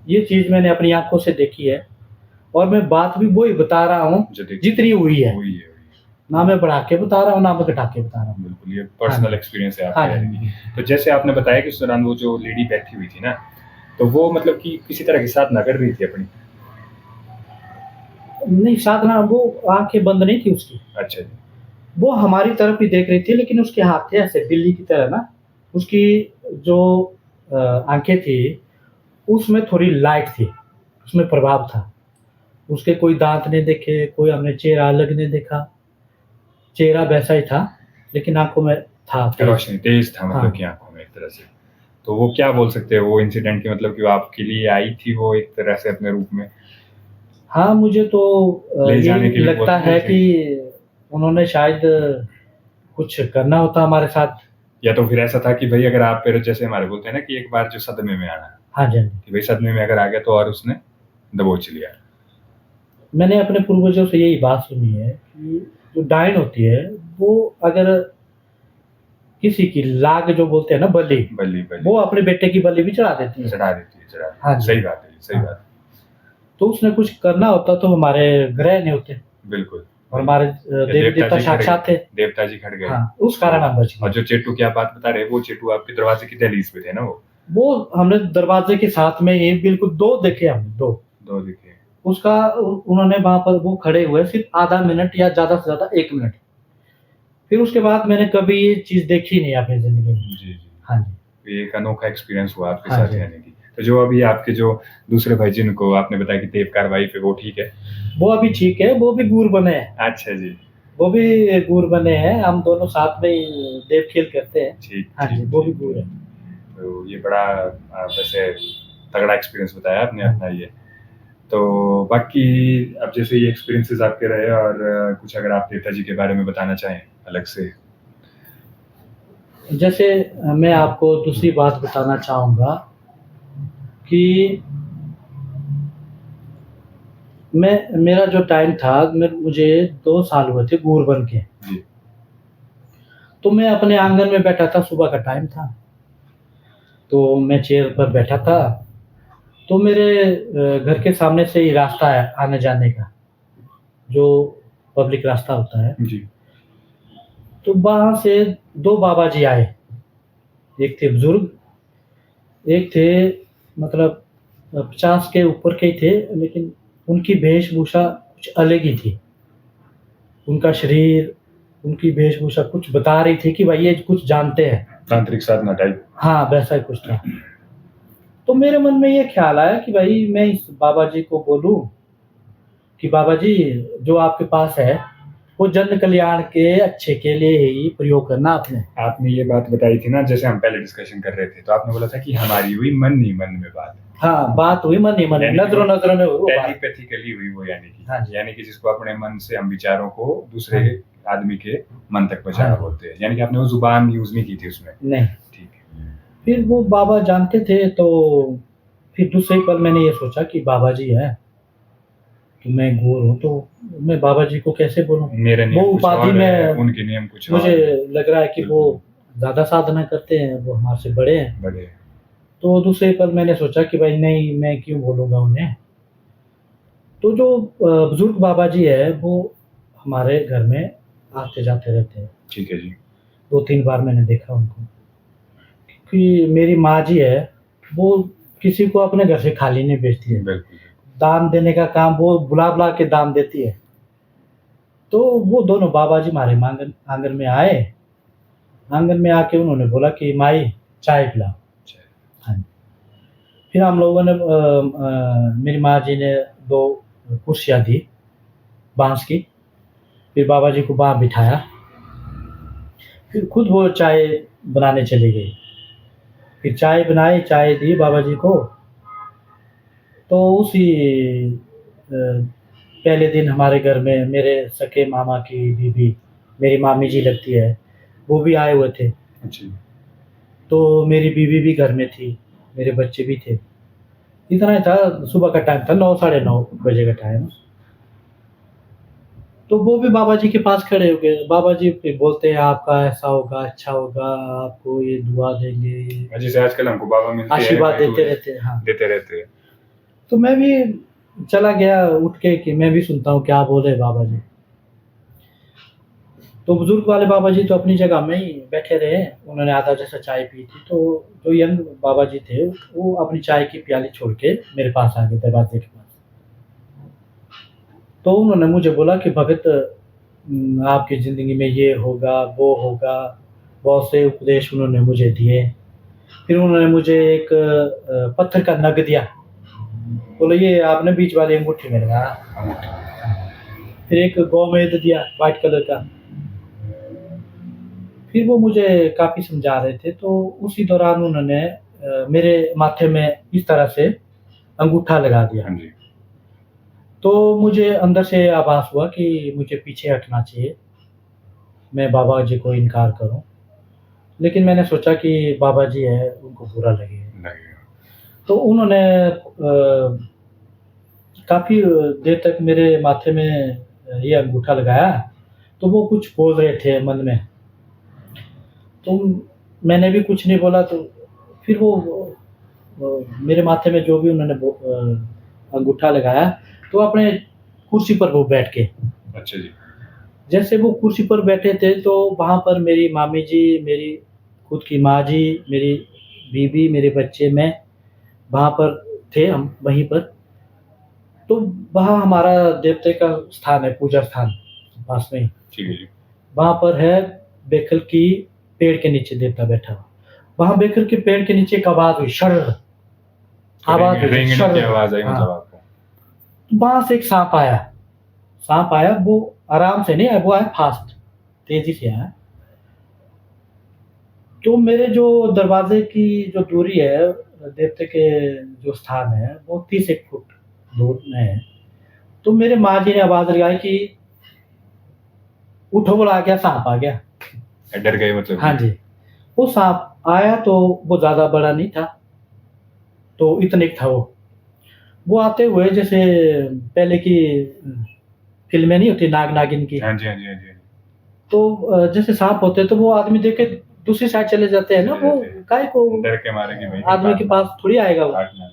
ये चीज़ मैंने अपनी आंखों से देखी है और मैं बात भी वही बता रहा हूँ जितनी हुई है। ना मैं बढ़ा के बता रहा हूँ, ना मैं घटा के बता रहा हूँ। बिल्कुल, ये पर्सनल एक्सपीरियंस है आपका। हाँ। तो जैसे आपने बताया कि उस दौरान वो जो लेडी बैठी हुई थी ना, तो वो मतलब कि किसी तरह की साधना कर रही थी अपनी? नहीं, साधना वो आंखें बंद नहीं थी उसकी। अच्छा जी। वो हमारी तरफ ही देख रही थी, लेकिन उसके हाथ थे ऐसे बिल्ली की तरह ना। उसकी जो आंखें थी उसमें थोड़ी लाइट थी, उसमें प्रभाव था। उसके कोई दांत नहीं देखे, कोई हमने चेहरा अलग नहीं देखा। चेहरा वैसा ही था लेकिन आंखों में था रोशनी तेज था मतलब कि आंखों में एक तरह से। तो वो क्या बोल सकते हैं वो इंसिडेंट की, मतलब कि वो आपके लिए आई थी वो एक तरह से अपने रूप में? हाँ, मुझे तो ले जाने के लिए लगता है कि उन्होंने शायद कुछ करना होता हमारे साथ। या तो फिर ऐसा था कि भाई अगर आप फिर जैसे हमारे बोलते हैं ना कि एक बार जो सदमे में आना, हाँ जी, कि भाई सदमे में अगर आ गया तो और उसने दबोच लिया। मैंने अपने पूर्वजों से यही बात सुनी है कि जो डायन होती है वो अगर किसी की लाग जो बोलते हैं ना बलि, वो अपने बेटे की बलि भी चढ़ा देती है। चढ़ा देती है। हाँ, सही बात है, सही बात है। तो उसने कुछ करना होता तो हमारे ग्रह नहीं होते। बिल्कुल। और हमारे देवी देवता साक्षात थे। देवता जी खड़ गए। हाँ, उस कारण हम बच गए। और जो चेट्टू की आप बात बता रहे हैं, वो चेट्टू आपके दरवाजे की दहलीज पे थे ना? वो हमने दरवाजे के साथ में ही बिल्कुल 2 देखे हमने, 2 देखे। उसका उन्होंने वहाँ पर वो खड़े हुए सिर्फ आधा मिनट या ज़्यादा से ज़्यादा 1 मिनट। फिर उसके बाद मैंने कभी ये चीज़ देखी नहीं अपनी ज़िंदगी में। जी। हाँ जी। एक अनोखा एक्सपीरियंस हुआ आपके साथ यानी कि। तो जो अभी आपके जो दूसरे भाई जिनको आपने बताया कि देव कार्रवाई पे, वो ठीक है? वो अभी ठीक है, वो भी गूर बने हैं। अच्छा जी। वो भी गूर बने हैं, हम दोनों साथ में ही देव खेल करते हैं। ठीक। हाँ जी, वो भी गूर है। तो ये बड़ा वैसे तगड़ा एक्सपीरियंस बताया आपने अपना ये। तो बाकी अब जैसे ये एक्सपीरियंसेस आपके रहे और कुछ अगर आप देवता जी के बारे में बताना चाहें अलग से। जैसे मैं आपको दूसरी बात बताना चाहूँगा कि मेरा जो टाइम था, मुझे 2 साल हुए थे गूर बन के। जी। तो मैं अपने आंगन में बैठा था, सुबह का टाइम था। तो मैं चेयर पर बैठा था, तो मेरे घर के सामने से ही रास्ता है आने जाने का, जो पब्लिक रास्ता होता है। जी। तो वहाँ से 2 बाबा जी आए। एक थे बुजुर्ग, एक थे मतलब 50 के ऊपर के ही थे, लेकिन उनकी वेशभूषा कुछ अलग ही थी। उनका शरीर, उनकी वेशभूषा कुछ बता रही थी कि भाई ये कुछ जानते हैं। तांत्रिक साधना टाइप। हाँ, वैसा ही कुछ था। तो मेरे मन में ये ख्याल आया कि भाई मैं इस बाबा जी को बोलूँ कि बाबा जी जो आपके पास है वो जन कल्याण के अच्छे के लिए ही प्रयोग करना आपने ये बात बताई थी ना, जैसे हम पहले डिस्कशन कर रहे थे, तो आपने बोला था कि हमारी हुई मन ही मन में बात। हाँ, बात हुई मन ही मन में, नजरों में हुई, टेलीपैथिकली हुई वो, यानी कि जिसको अपने मन से हम विचारों को दूसरे आदमी के मन तक पहुंचाना बोलते हैं। यानी कि आपने वो जुबान यूज नहीं की थी उसमें? नहीं। ठीक है। फिर वो बाबा जानते थे, तो फिर दूसरे पल मैंने ये सोचा कि बाबा जी है तो मैं गूर हूँ, तो मैं बाबा जी को कैसे बोलूँ? वो उपाधि में उनके नियम कुछ मुझे लग रहा है कि वो ज़्यादा साधना करते हैं, वो हमारे से बड़े हैं। तो दूसरे पल मैंने सोचा कि भाई नहीं, मैं क्यों बोलूँगा उन्हें। तो जो बुजुर्ग बाबा जी है वो हमारे घर में आते जाते रहते हैं। ठीक है जी। 2-3 बार मैंने देखा उनको, क्योंकि मेरी माँ जी है वो किसी को अपने घर से खाली नहीं भेजती है। बिल्कुल। दान देने का काम वो बुला बुला के दान देती है। तो वो दोनों बाबा जी हमारे आंगन आंगन में आए। आंगन में आके उन्होंने बोला कि माई चाय पिलाओ। हाँ जी। फिर हम लोगों ने मेरी माँ जी ने 2 कुर्सियाँ दी बाँस की। फिर बाबा जी को वहाँ बिठाया। फिर खुद वो चाय बनाने चली गई। फिर चाय बनाई, चाय दी बाबा जी को। तो उसी पहले दिन हमारे घर में मेरे सके मामा की बीवी, मेरी मामी जी लगती है, वो भी आए हुए थे। अच्छा। तो मेरी बीवी भी घर में थी, मेरे बच्चे भी थे। इतना ही था, सुबह का टाइम था, 9 साढ़े 9 बजे का टाइम। तो वो भी बाबा जी के पास खड़े हो गए। बाबा जी फिर बोलते हैं आपका ऐसा होगा, अच्छा होगा, आपको ये दुआ देंगे, जैसे आजकल हमको बाबा मिलते हैं, आशीर्वाद देते रहते हैं। हाँ। देते रहते हैं। तो मैं भी चला गया उठ के कि मैं भी सुनता हूँ क्या बोल रहे बाबा जी। तो बुजुर्ग वाले बाबा जी तो अपनी जगह में ही बैठे रहे। उन्होंने आधा जैसा चाय पी थी। तो जो यंग बाबा जी थे वो अपनी चाय की प्याली छोड़ के मेरे पास आ गए दरवाजे के पास। तो उन्होंने मुझे बोला कि भगत आपकी ज़िंदगी में ये होगा, वो होगा, बहुत से उपदेश उन्होंने मुझे दिए। फिर उन्होंने मुझे एक पत्थर का नग दिया। बोले ये आपने बीच वाली अंगूठी में लगाना। फिर एक गोमेद दिया व्हाइट कलर का। फिर वो मुझे काफ़ी समझा रहे थे। तो उसी दौरान उन्होंने मेरे माथे में इस तरह से अंगूठा लगा दिया। हाँ जी। तो मुझे अंदर से आभास हुआ कि मुझे पीछे हटना चाहिए, मैं बाबा जी को इनकार करूँ। लेकिन मैंने सोचा कि बाबा जी हैं, उनको बुरा लगेगा। तो उन्होंने काफ़ी देर तक मेरे माथे में ये अंगूठा लगाया। तो वो कुछ बोल रहे थे मन में। तो मैंने भी कुछ नहीं बोला। तो फिर वो मेरे माथे में जो भी उन्होंने अंगूठा लगाया, तो अपने कुर्सी पर वो बैठ गए। अच्छा जी। जैसे वो कुर्सी पर बैठे थे तो वहाँ पर मेरी मामी जी, मेरी खुद की माँ जी, मेरी बीवी, मेरे बच्चे, मैं वहाँ पर थे, हम वहीं पर। तो वहाँ हमारा देवते का स्थान है, पूजा स्थान पास में ही। ठीक है जी। वहाँ पर है बेखल की पेड़ के नीचे देवता बैठा हुआ। वहाँ बेखल के पेड़ के नीचे एक आवाज़ हुई, शर्र आवाज़ हुई, रेंगने की शर्र। आवाज़ आई मतलब हाँ। आपको? वहाँ से एक सांप आया। सांप आया, वो आराम से नहीं आया, वो आया फास्ट, तेज़ी से आया। तो मेरे जो दरवाज़े की जो दूरी है, देवते के जो स्थान है, वो 30 फुट दूर में है। तो मेरे माँ जी ने आवाज़ लगाई कि उठो, बोला आ गया, सांप आ गया। डर गए मतलब? हाँ जी। वो सांप आया तो वो ज़्यादा बड़ा नहीं था, तो इतने था वो। वो आते हुए जैसे पहले की फ़िल्में नहीं होती नाग-नागिन की। हाँ जी, हाँ जी, हाँ जी। तो जैसे सांप होते हैं तो वो आदमी देख के दूसरी साइड चले जाते हैं ना, वो काहे को डर के मारे कि भाई आदमी के पास थोड़ी आएगा वो।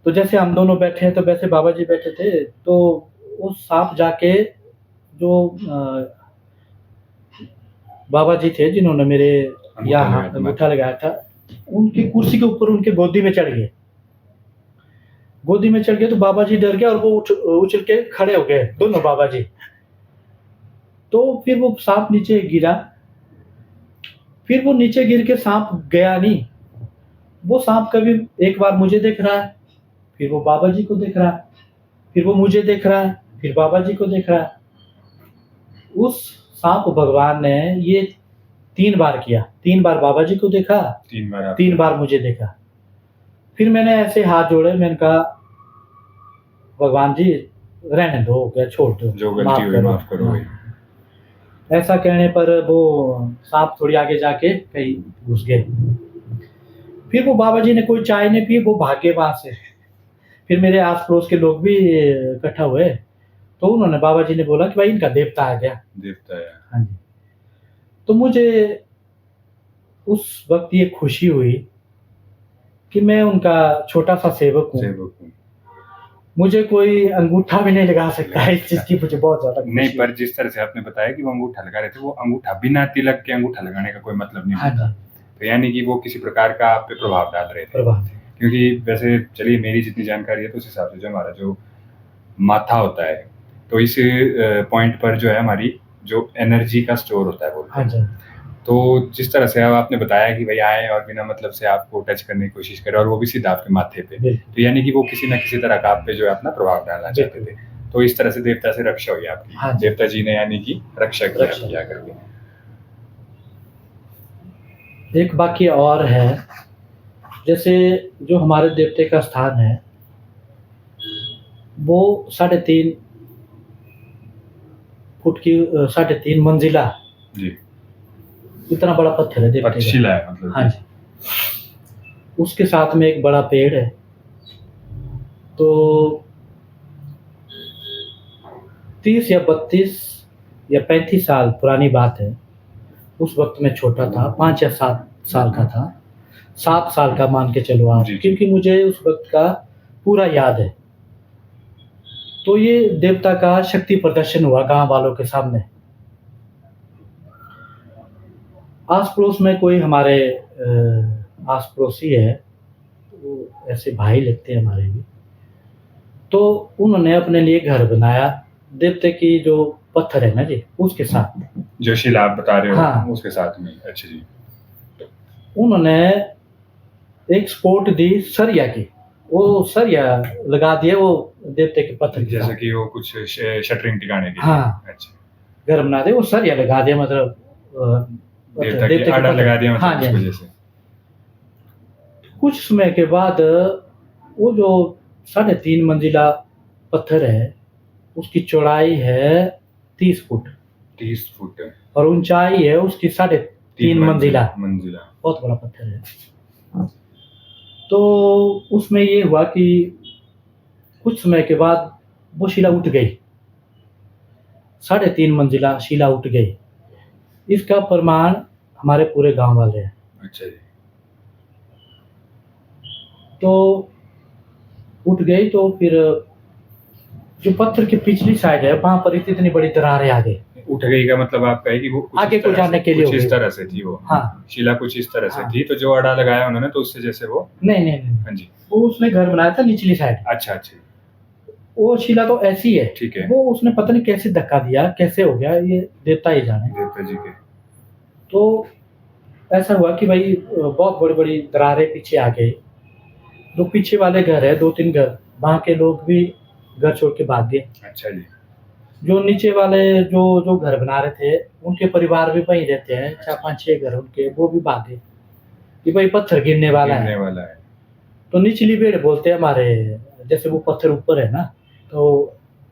तो जैसे हम दोनों बैठे हैं तो वैसे बाबा जी बैठे थे। तो वो सांप जाके जो बाबा जी थे जिन्होंने मेरे यहाँ अंगूठा लगाया था, उनकी कुर्सी के ऊपर उनके गोदी में चढ़ गए। गोदी में चढ़ गए तो बाबा जी डर गए और वो उछल के खड़े हो गए, दोनों बाबा जी। तो फिर वो सांप नीचे गिरा। फिर वो नीचे गिर के सांप गया नहीं। वो सांप कभी एक बार मुझे देख रहा है, फिर वो बाबा जी को देख रहा है, फिर वो मुझे देख रहा है, फिर बाबा जी को देख रहा है। उस सांप भगवान ने ये 3 बार किया। 3 बार बाबा जी को देखा, 3 बार मुझे देखा। फिर मैंने ऐसे हाथ जोड़े, मैंने कहा भगवान जी रहने दो, हो गया, छोड़ दो, जो गलती हुई माफ करो भाई। ऐसा कहने पर वो सांप थोड़ी आगे जाके कहीं घुस गए। फिर वो बाबा जी ने कोई चाय नहीं पी, वो भागे वहाँ से। फिर मेरे आस-पड़ोस के लोग भी इकट्ठा हुए। तो उन्होंने बाबा जी ने बोला कि भाई इनका देवता आ गया। देवता है। हाँ जी। तो मुझे उस वक़्त ये खुशी हुई कि मैं उनका छोटा-सा सेवक हूँ। मुझे कोई अंगूठा भी नहीं लगा सकता है, इस चीज़ की मुझे बहुत ज़्यादा खुशी नहीं, है। पर जिस तरह से आपने बताया कि वो अंगूठा लगा रहे थे, वो अंगूठा बिना तिलक के अंगूठा लगाने का कोई मतलब नहीं हाँ होता। जी। तो यानी कि वो किसी प्रकार का आप पे प्रभाव डाल रहे थे। प्रभाव। क्योंकि वैसे चलिए मेरी जितनी जानकारी है तो उस हिसाब से जो हमारा जो माथा होता है, तो इस पॉइंट पर जो है हमारी जो एनर्जी का स्टोर होता है बोलते हाँ हैं। जी। तो जिस तरह से अब आपने बताया कि भाई आए और बिना मतलब से आपको टच करने की कोशिश करे और वो भी सीधा आपके माथे पे, बिल्कुल। तो यानी कि वो किसी ना किसी तरह का आप पे जो है अपना प्रभाव डालना चाहते थे। तो इस तरह से देवता से रक्षा हुई आपकी। हाँ जी। देवता जी ने यानी कि रक्षा की रक्षा। आपकी आकर के। एक वाक्य और है, जैसे जो हमारे देवते का स्थान है वो 3.5 फुट की 3.5 मंजिला जी, इतना बड़ा पत्थर है देवते का। पक्षिला है मतलब। हाँ जी। उसके साथ में एक बड़ा पेड़ है। तो 30 या 32 या 35 साल पुरानी बात है। उस वक्त मैं छोटा था, 5 या 7 साल का था। 7 साल का मान के चलो आप, जी। क्योंकि मुझे उस वक्त का पूरा याद है। तो ये देवता का शक्ति प्रदर्शन हुआ गांव वालों के सामने। आस पड़ोस में कोई हमारे आस पड़ोसी है, वो ऐसे भाई लगते हैं हमारे भी। तो उन्होंने अपने लिए घर बनाया देवते की जो पत्थर है ना जी, उसके साथ में। जो शिला आप बता रहे हो हाँ। उसके साथ में। अच्छा जी। उन्होंने एक सपोर्ट दी सरिया की, वो सरिया लगा दिया वो देवते के पत्थर के जैसे साथ। कि वो कुछ शटरिंग टिकाने के लिए। हाँ। अच्छा। घर बना दे, वो सरिया लगा दिया, मतलब देवता के आड़ा पत्थर। लगा दिया मतलब हाँ इस जी। वजह से। कुछ समय के बाद वो जो 3.5 मंजिला पत्थर है उसकी चौड़ाई है 30 फुट 30 फुट और ऊंचाई है उसकी 3.5 मंजिला। बहुत बड़ा पत्थर है। तो उसमें ये हुआ कि कुछ समय के बाद वो शिला उठ गई, 3.5 मंजिला शिला उठ गई। इसका प्रमाण हमारे पूरे गांव वाले हैं। अच्छा जी। तो उठ गई तो फिर जो पत्थर की पिछली साइड है वहां पर इतनी बड़ी दरारें आ गई। उठ गई का मतलब आप कहे कि वो कुछ आगे इस को तरह जाने से- के लिए कुछ हो इस गई। तरह से थी वो। हाँ। शिला कुछ इस तरह से हाँ। थी, तो जो अड़ा लगाया उन्होंने तो उससे जैसे वो। नहीं नहीं नहीं, हाँ जी। वो उसने घर बनाया था निचली साइड। अच्छा अच्छा। वो शिला तो ऐसी है। ठीक है। वो उसने पता नहीं कैसे धक्का दिया, कैसे हो गया, ये देवता ही जाने। देवता जी के। तो ऐसा हुआ कि भाई बहुत बड़ी बड़ी दरारें पीछे आ गई। जो पीछे वाले घर है 2-3 घर, वहां के लोग भी घर छोड़ के भाग गए। अच्छा जी। जो नीचे वाले जो जो घर बना रहे थे उनके परिवार भी वहीं रहते हैं, 4-5-6 घर उनके, वो भी भाग गए कि भाई पत्थर गिरने वाला गिरने है। वाला है। तो निचली बेड़ बोलते हैं हमारे, जैसे वो पत्थर ऊपर है ना तो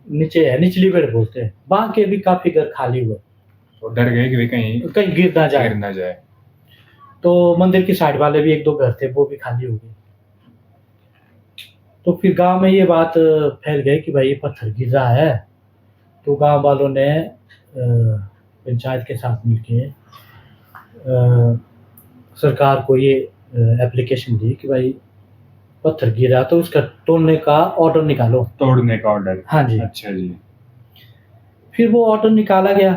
नीचे है, निचली बेड़ बोलते हैं। वहां के भी काफी घर खाली हुए, तो डर गए कि भाई कहीं कहीं गिर ना जाए। गिर ना जाए। तो मंदिर की साइड वाले भी 1-2 घर थे, वो भी खाली हो गए। तो फिर गांव में ये बात फैल गई कि भाई ये पत्थर गिर रहा है। तो गांव वालों ने पंचायत के साथ मिलके सरकार को ये एप्लीकेशन दी कि भाई पत्थर गिरा तो उसका तोड़ने का ऑर्डर निकालो। तोड़ने का ऑर्डर। हाँ जी। अच्छा जी। फिर वो ऑर्डर निकाला गया।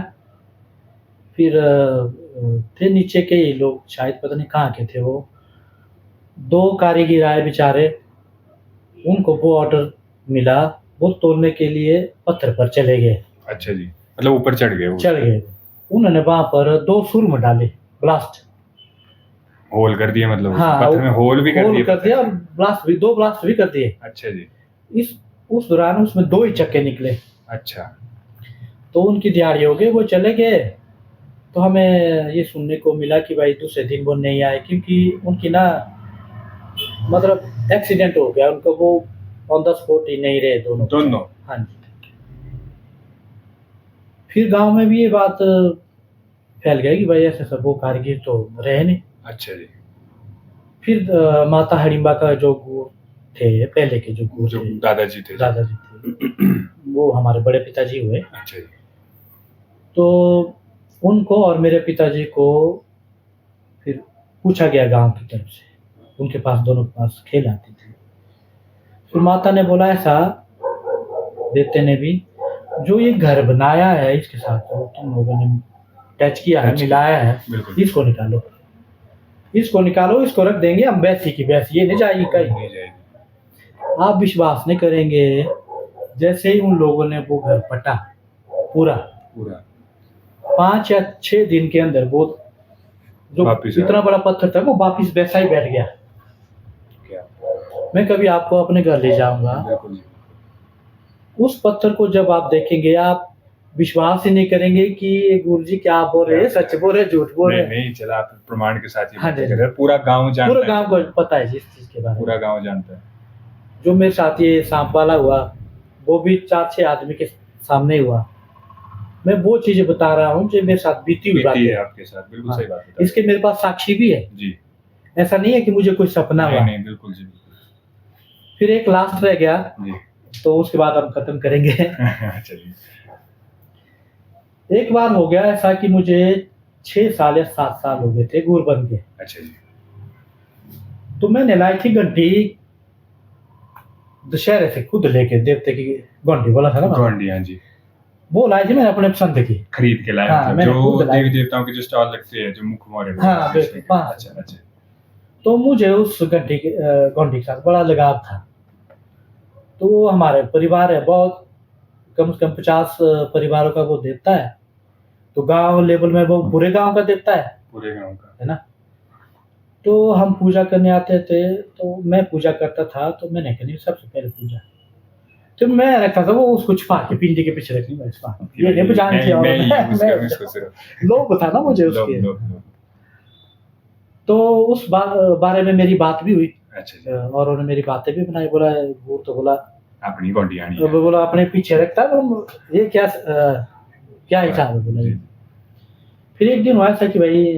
फिर थे नीचे के ही लोग, शायद पता नहीं कहाँ के थे वो, 2 कारीगर आए बेचारे, उनको वो ऑर्डर मिला, वो तोड़ने के लिए पत्थर पर चले गए। अच्छा जी, मतलब ऊपर चढ़ गए वो। चढ़ गए। उन्होंने वहां पर 2 सुरम डाले, ब्लास्ट होल कर दिए मतलब। हाँ, पत्थर में होल भी कर दिए। कर दिया और ब्लास्ट भी, 2 ब्लास्ट भी कर दिए। अच्छा जी। उस दौरान उसमें 2 ही चक्के निकले। अच्छा। तो उनकी दिहाड़ी हो गई, वो चले गए। तो हमें ये सुनने को मिला कि भाई दूसरे दिन वो नहीं आए, क्योंकि उनकी ना मतलब एक्सीडेंट हो गया उनको, वो ऑन द स्पॉट ही नहीं रहे दोनों। हाँ जी। फिर गांव में भी ये बात फैल गई कि भाई ऐसे सब वो कारीगर तो रहे नहीं। अच्छा जी। फिर माता हडिम्बा का जो गुरु थे, पहले के जो गुरु थे, दादाजी थे। वो हमारे बड़े पिताजी हुए। अच्छा जी। तो उनको और मेरे पिताजी को फिर पूछा गया गांव की तरफ से, उनके पास, दोनों के पास खेल आती थी। फिर माता ने बोला ऐसा, देवते ने भी, जो ये घर बनाया है इसके साथ जो तुम लोगों ने टच किया है, मिलाया है, इसको निकालो। इसको निकालो, इसको रख देंगे हम, वैसी की वैसी, ये नहीं जाएगी कहीं। नहीं जाएगी। आप विश्वास नहीं करेंगे, जैसे ही उन लोगों ने वो घर पटा पूरा पूरा 5 या 6 दिन के अंदर वो जो वापिस इतना बड़ा पत्थर था वो वापिस वैसा ही बैठ गया। क्या? मैं कभी आपको अपने घर ले जाऊंगा, बिल्कुल। उस पत्थर को जब आप देखेंगे आप विश्वास ही नहीं करेंगे कि ये गुरुजी क्या बोल रहे हैं, सच बोल रहे हैं, झूठ बोल रहे हैं। नहीं चला, आप प्रमाण के साथ ही हाँ बातें जी। कर रहे हैं। पूरा गांव जानता पूरा है। गांव को पता है इस चीज के बारे में। पूरा गांव जानता है। जो मेरे साथ ये सांप वाला हुआ वो भी 4-6 आदमी के सामने हुआ। मैं वो चीजें बता रहा हूँ जो मेरे साथ बीती हुई बात बीती है है। आपके साथ, बिल्कुल हाँ, सही बात है। इसके मेरे पास साक्षी भी है जी। ऐसा नहीं है कि मुझे कोई सपना हुआ। नहीं बिल्कुल जी बिल्कुल। फिर एक लास्ट रह गया जी। तो उसके बाद हम खत्म करेंगे। चलिए। एक बार हो गया ऐसा कि मुझे 6 साल या 7 साल हो गए थे गुर बन के। अच्छा जी। तो मैंने लाई थी घंटी दशहरे से खुद लेके, देवते की घंटी बोला था ना, घंटी, हाँ जी। वो लाई थी मैंने अपने पसंद की, खरीद के लाया। हाँ, मैंने जो खुद लाई। देवी देवताओं के जो स्टॉल लगते हैं, जो मुख्य मोरे। हाँ, बिल्कुल, हाँ। अच्छा अच्छा। तो मुझे उस घंटी के साथ बड़ा लगाव था। तो वो हमारे परिवार है बहुत, कम से कम 50 परिवारों का वो देवता है। तो गांव लेवल में वो पूरे गांव का देवता है, पूरे गांव का, है ना। तो हम पूजा करने आते थे, तो मैं पूजा करता था, तो मैंने कहा सबसे पहले पूजा तो मैं रखता था वो, उसको छुपा के पिंडी के पीछे रखनी मैं इसका, ये नहीं जानती और मैं लोग था ना मुझे उसके। तो उस बारे में मेरी बात भी हुई। अच्छा। और उन्होंने मेरी बातें भी बनाई, बोला वो तो बोला अपनी घंटी आनी है, बोला अपने पीछे रखता है, ये क्या हिसाब है बोला। फिर एक दिन हुआ ऐसा कि भाई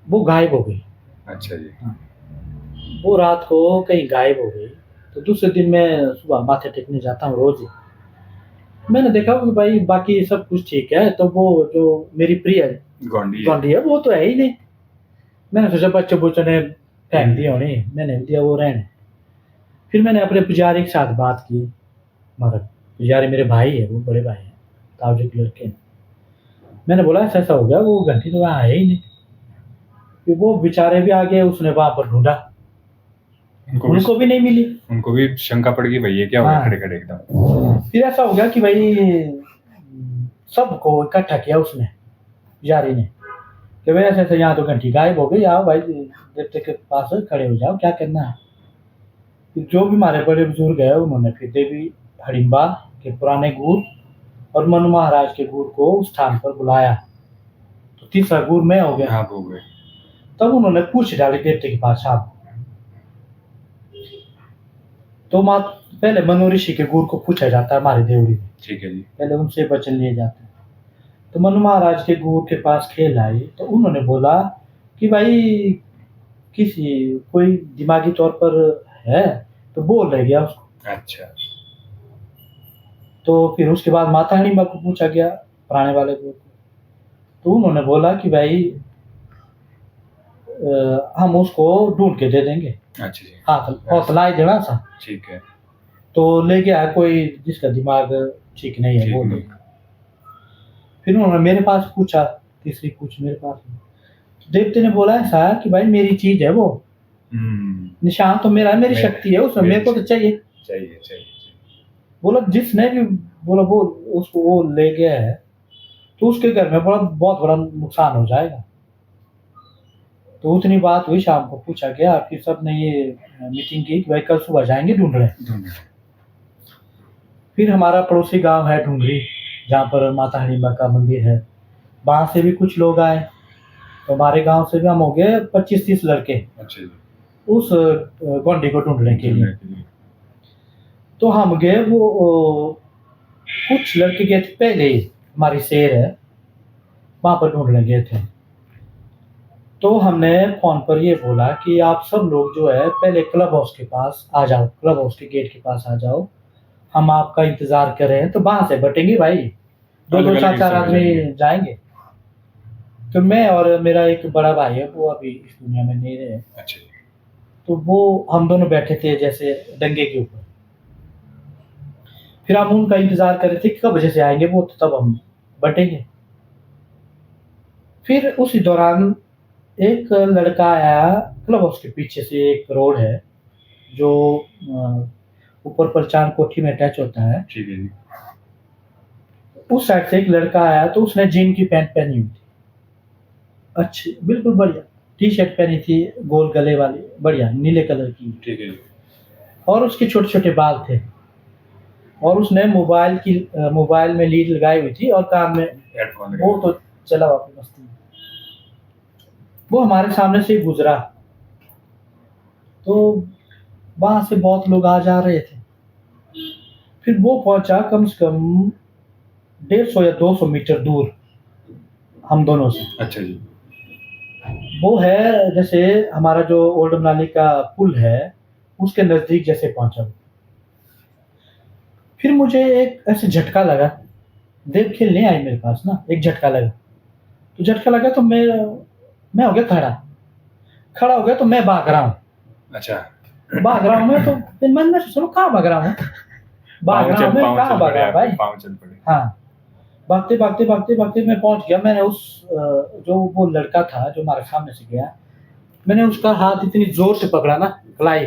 वो गायब हो गई। अच्छा जी। वो रात को कहीं गायब हो गई। तो दूसरे दिन मैं सुबह माथे टेकने जाता हूँ रोज। मैंने देखा कि भाई बाकी सब कुछ ठीक है, तो वो जो मेरी प्रिय गौंडी है वो तो है ही नहीं। मैंने सोचा बच्चों बच्चों ने फेंक दिया होनी, मैंने दिया वो रहने। फिर मैंने अपने पुजारी के साथ बात की, मगर पुजारी मेरे भाई है, वो बड़े भाई हैं, ताऊ के लड़के। मैंने बोला ऐसा हो गया, वो घंटी तो वहाँ है ही नहीं। फिर वो बेचारे भी आ गए, उसने वहां पर ढूंढा, उनको भी नहीं मिली। उनको भी शंका पड़ गई, भैया क्या हुआ खड़े खड़े एकदम। फिर ऐसा हो गया कि भाई सबको इकट्ठा किया उसने, पुजारी ने, कि भाई ऐसे ऐसे यहाँ तो घंटी गायब हो गई, आओ भाई देवते के पास खड़े हो जाओ, क्या करना है। फिर जो भी हमारे बड़े बुजुर्ग है उन्होंने फिर देवी हडिम्बा के पुराने गुर और मनु महाराज के गुर को उस स्थान पर बुलाया। तो तीसरा गुर मैं हो गया। हो गए। तब उन्होंने पूछ डाली देवते के पास आप। तो पहले मनु ऋषि के गुर को पूछा जाता है हमारे देवरी में, ठीक है जी, पहले उनसे वचन लिए जाते हैं। तो मनु महाराज के गुर के पास खेल आई, तो उन्होंने बोला कि भाई किसी कोई दिमागी तौर पर है, तो बोल रह गया उसको। अच्छा। तो फिर उसके बाद माता हणिमा को पूछा गया, पुराने वाले गुर को। तो उन्होंने बोला कि भाई हम उसको ढूंढ के दे देंगे। अच्छा जी। हाँ, हौसला ही देना सा, ठीक है। तो ले गया कोई जिसका दिमाग ठीक नहीं है, वो ले गया। फिर उन्होंने मेरे पास पूछा, तीसरी पूछ मेरे पास। देवते ने बोला ऐसा कि भाई मेरी चीज है वो, निशान तो मेरा है, मेरी शक्ति है उसमें, मेरे को तो चाहिए चाहिए चाहिए। बोला जिसने भी बोला वो उसको वो ले गया है, तो उसके घर में बहुत बड़ा नुकसान हो जाएगा। तो उतनी बात हुई, शाम को पूछा गया, फिर सब ने ये मीटिंग की कि भाई कल सुबह जाएंगे ढूंढने। फिर हमारा पड़ोसी गांव है ढूंढरी, जहाँ पर माता हणिमा का मंदिर है, वहां से भी कुछ लोग आए। तो हमारे गांव से भी हम हो गए 25-30 लड़के। अच्छा जी। उस गोंडी को ढूंढने के लिए। तो हम गए, वो कुछ लड़के गए थे पहले ही, हमारी शेर है वहां पर ढूंढने गए थे। तो हमने फोन पर ये बोला कि आप सब लोग जो है पहले क्लब हाउस के पास आ जाओ, क्लब हाउस के गेट के पास आ जाओ, हम आपका इंतजार कर रहे हैं। तो वहां से बटेंगे भाई, 2-2 4-4 आदमी जाएंगे। तो मैं और मेरा एक बड़ा भाई है, वो अभी इस दुनिया में नहीं रहे। अच्छा। तो वो हम दोनों बैठे थे जैसे डंगे के ऊपर। फिर हम उनका इंतजार कर रहे थे कि कब बजे से आएंगे वो, तो तब हम बटेंगे। फिर उसी दौरान एक लड़का आया, क्लब हाउस के पीछे से एक रोड है जो ऊपर पहचान कोठी में अटैच होता है। ठीक है जी। उस साइड से एक लड़का आया तो उसने जीन की पैंट पहनी हुई थी, अच्छी बिल्कुल बढ़िया टी शर्ट पहनी थी, गोल गले वाली, बढ़िया नीले कलर की। ठीक है जी। और उसके छोटे छोटे बाल थे और उसने मोबाइल में लीड लगाई हुई थी और कान में हेडफोन वो तो चला हुआ अपनी मस्ती में। वो हमारे सामने से गुजरा तो वहां से बहुत लोग आ जा रहे थे। फिर वो पहुंचा कम से कम 150 या 200 मीटर दूर हम दोनों से। अच्छा जी। वो है जैसे हमारा जो ओल्ड मनाली का पुल है उसके नजदीक जैसे पहुंचा। फिर मुझे एक ऐसे झटका लगा, देव खेलने आई मेरे पास ना, एक झटका लगा। तो झटका लगा तो मैं हो गया खड़ा हो गया तो मैं भाग रहा हूँ। अच्छा। भाग रहा हूँ मैं तो फिर मन में सोचो कहाँ भाग रहा हूँ, भाग रहा हूँ मैं, कहाँ भाग रहा हूँ भाई। पाँव चल पड़े। हाँ, भागते भागते भागते भागते मैं पहुंच गया। मैंने उस जो वो लड़का था जो हमारे सामने से गया, मैंने उसका हाथ इतनी जोर से पकड़ा ना, कलाई,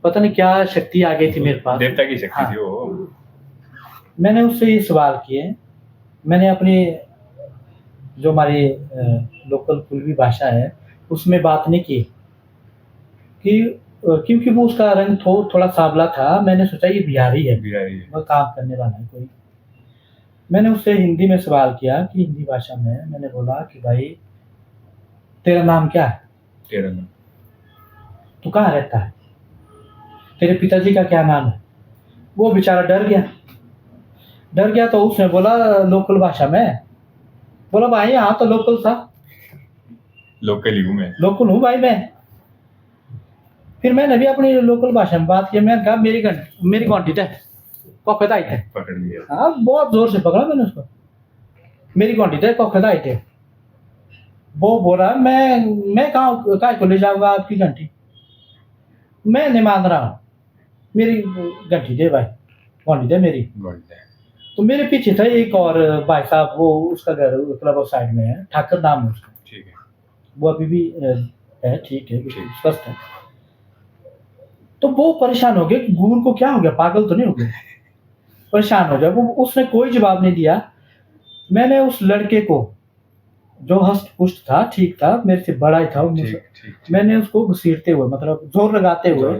पता नहीं क्या शक्ति आ गई थी मेरे पास, देवता की शक्ति हाँ। थी वो। मैंने उससे ये सवाल किए, मैंने अपनी जो हमारी लोकल कुल्वी भाषा है उसमें बात नहीं की कि क्योंकि वो उसका रंग थोड़ा सांवला था, मैंने सोचा ये बिहारी है, बिहारी है। वो काम करने वाला है कोई। मैंने उससे हिंदी में सवाल किया कि हिंदी भाषा में मैंने बोला कि भाई तेरा नाम क्या है, तेरा नाम, तू कहाँ रहता है, तेरे पिताजी का क्या नाम है। वो बेचारा डर गया तो उसने बोला लोकल भाषा में, बोला भाई यहाँ तो लोकल था, लोकल ही हूँ मैं, लोकल हूँ भाई मैं। फिर मैंने भी अपनी लोकल भाषा में बात की, मैंने कहा मेरी घंटी थे कौखदाई थे, पकड़ लिया। हाँ बहुत जोर से पकड़ा मैंने उसको, मेरी घंटी थे कौखदाई थे। वो बोला मैं कहाँ काय को ले जाऊंगा आपकी घंटी, मैं नहीं मान रहा हूँ, मेरी घंटी दे भाई, घंटी दे मेरी। तो मेरे पीछे था एक और भाई साहब, वो उसका घर क्लब हाउस साइड में है, ठाकर नाम है उसका। ठीक है। वो अभी भी है, ठीक है, स्वस्थ है। तो वो परेशान हो गया कि गुर को क्या हो गया, पागल तो नहीं हो गया, परेशान हो गया वो। उसने कोई जवाब नहीं दिया। मैंने उस लड़के को जो हष्ट पुष्ट था, ठीक था, मेरे से बड़ा ही था, मैंने उसको घसीटते हुए मतलब जोर लगाते हुए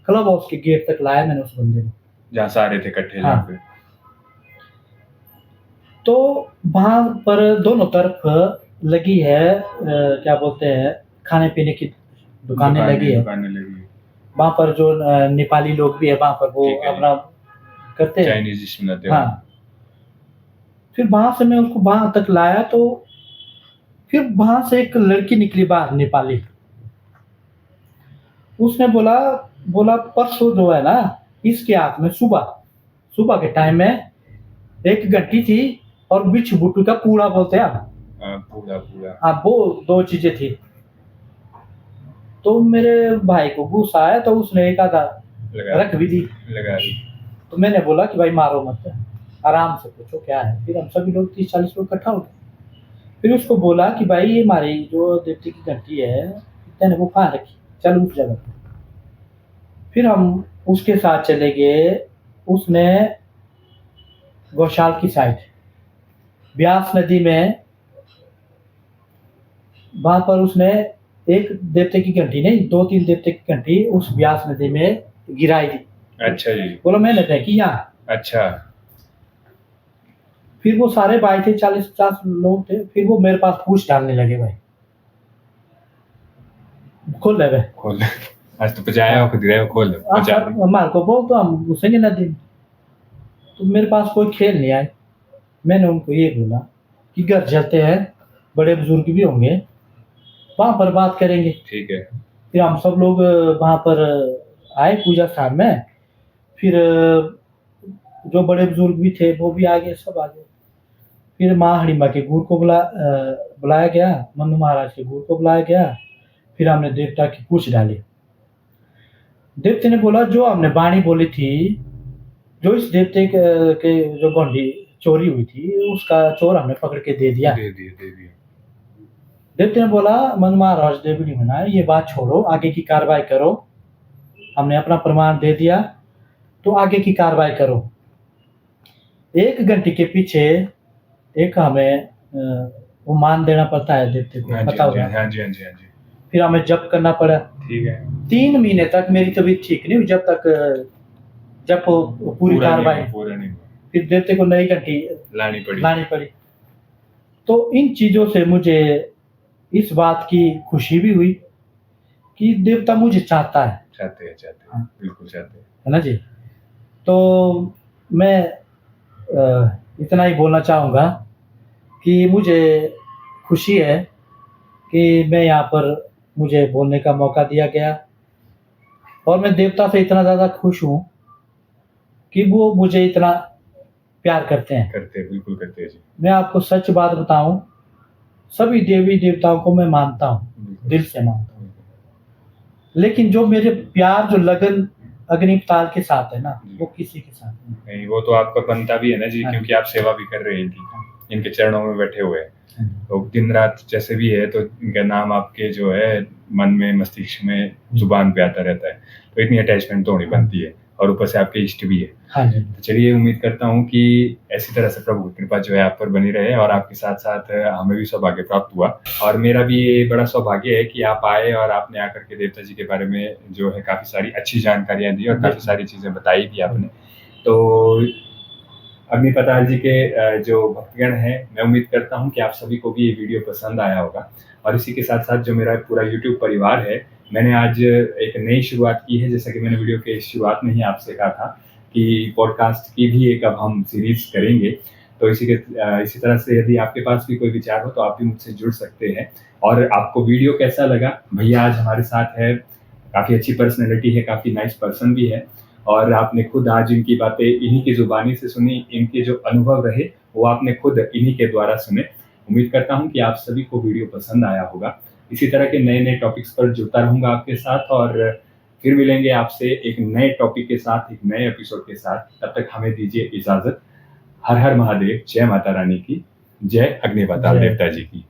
क्लब हाउस के गेट तक लाया मैंने उस बंदे को, जहाँ सारे थे इकट्ठे। हाँ। तो वहां पर दोनों तरफ लगी है क्या बोलते हैं, खाने पीने की दुकानें लगी है। वहां पर जो नेपाली लोग भी है वहां पर, वो अपना करते हैं, चाइनीज डिश बनाते हैं। हाँ। फिर वहां से मैं उसको वहां तक लाया तो फिर वहां से एक लड़की निकली बाहर, नेपाली। उसने बोला परसों जो है ना, इसके हाथ में सुबह के टाइम में एक घंटी थी और बिछ बुट्टू का पूड़ा बोलते हैं आप, पूड़ा। हाँ, वो दो चीजें थी। तो मेरे भाई को गुस्सा आया तो उसने एक आधा रख भी दी, लगा दी। तो मैंने बोला कि भाई मारो मत, आराम से पूछो क्या है। फिर हम सभी लोग 30-40 लोग इकट्ठा हो गए। फिर उसको बोला कि भाई ये हमारी जो देवती की घंटी है, मैंने वो कहाँ रखी, चल उस जगह पर। फिर हम उसके साथ चले गए। उसने गौशाल की साइड ब्यास नदी में, वहां पर उसने एक देवते की घंटी नहीं, 2-3 देवते की घंटी उस ब्यास नदी में गिराई थी। अच्छा जी। बोलो मैंने फेंकी यहाँ। अच्छा। फिर वो सारे भाई थे, 40-50 लोग थे। फिर वो मेरे पास पूछ डालने लगे, भाई खोल ले खोल ले, आज तो बचाया हो, खुद गए खोल ले, हमारे को बोल तो हम घुसेंगे नदी में। तो मेरे पास कोई खेल नहीं आए। मैंने उनको ये बोला कि घर चलते हैं, बड़े बुजुर्ग भी होंगे, वहां पर बात करेंगे। ठीक है। फिर हम सब लोग वहां पर आए पूजा स्थान में। फिर जो बड़े बुजुर्ग भी थे वो भी आ गए, सब आ गए। फिर माँ हड़िम्बा के गुरु को बुलाया गया, मन्नू महाराज के गुरु को बुलाया गया। फिर हमने देवता की पूछ डाली। देवते ने बोला जो हमने वाणी बोली थी, जो इस देवते के जो गोंडी चोरी हुई थी, उसका चोर हमने पकड़ के दे दिया। देवता ने बोला मन महाराज देवड़ी मना ये बात छोड़ो, आगे की कार्रवाई करो, हमने अपना प्रमाण दे दिया तो आगे की कार्रवाई करो। 1 घंटे के पीछे एक हमें वो मान देना पड़ता है देवते को, पता होगा। हाँ जी हाँ जी हाँ जी। फिर हमें जप करना पड़ा। ठीक है। 3 महीने तक मेरी तबीयत ठीक नहीं हुई जब तक जब वो पूरी कार्रवाई पूरा नहीं हुआ। फिर देवते को नई घंटी लानी पड़ी। तो इन चीजों से मुझे इस बात की खुशी भी हुई कि देवता मुझे चाहता है। चाहते हैं हाँ। बिल्कुल चाहते हैं, है ना जी। तो मैं इतना ही बोलना चाहूँगा कि मुझे खुशी है कि मैं यहाँ पर मुझे बोलने का मौका दिया गया और मैं देवता से इतना ज़्यादा खुश हूँ कि वो मुझे इतना प्यार करते हैं। बिल्कुल करते हैं जी। मैं आपको सच बात बताऊं, सभी देवी देवताओं को मैं मानता हूँ, दिल से मानता हूँ, लेकिन जो मेरे प्यार जो लगन अग्निपताल के साथ है ना, वो किसी के साथ नहीं। वो तो आपका बनता भी है ना जी, क्योंकि आप सेवा भी कर रहे हैं इनके चरणों में बैठे हुए हैं। तो दिन रात जैसे भी है तो इनका नाम आपके जो है मन में मस्तिष्क में जुबान पे आता रहता है, तो इतनी अटैचमेंट तो होनी बनती है, और ऊपर से आपके इष्ट भी है। हाँ जी। तो चलिए, उम्मीद करता हूँ कि ऐसी तरह से प्रभु की कृपा जो है आप पर बनी रहे, और आपके साथ साथ हमें भी सौभाग्य प्राप्त हुआ। और मेरा भी ये बड़ा सौभाग्य है कि आप आए और आपने आकर के देवता जी के बारे में जो है काफ़ी सारी अच्छी जानकारियाँ दी और काफ़ी सारी चीज़ें बताई भी आपने। तो अग्निपताल जी के जो भक्तगण हैं, मैं उम्मीद करता हूँ कि आप सभी को भी ये वीडियो पसंद आया होगा। और इसी के साथ साथ जो मेरा पूरा यूट्यूब परिवार है, मैंने आज एक नई शुरुआत की है। जैसा कि मैंने वीडियो के शुरुआत में ही आपसे कहा था कि पॉडकास्ट की भी एक अब हम सीरीज करेंगे। तो इसी तरह से यदि आपके पास भी कोई विचार हो तो आप भी मुझसे जुड़ सकते हैं। और आपको वीडियो कैसा लगा? भैया आज हमारे साथ है, काफ़ी अच्छी पर्सनैलिटी है, काफ़ी नाइस पर्सन भी है, और आपने खुद आज इनकी बातें इन्हीं की जुबानी से सुनी, इनके जो अनुभव रहे वो आपने खुद इन्हीं के द्वारा सुने। उम्मीद करता हूँ कि आप सभी को वीडियो पसंद आया होगा। इसी तरह के नए नए टॉपिक्स पर जुड़ता रहूँगा आपके साथ, और फिर मिलेंगे आपसे एक नए टॉपिक के साथ, एक नए एपिसोड के साथ। तब तक हमें दीजिए इजाज़त। हर हर महादेव, जय माता रानी की, जय अग्निपताल देवता जी की।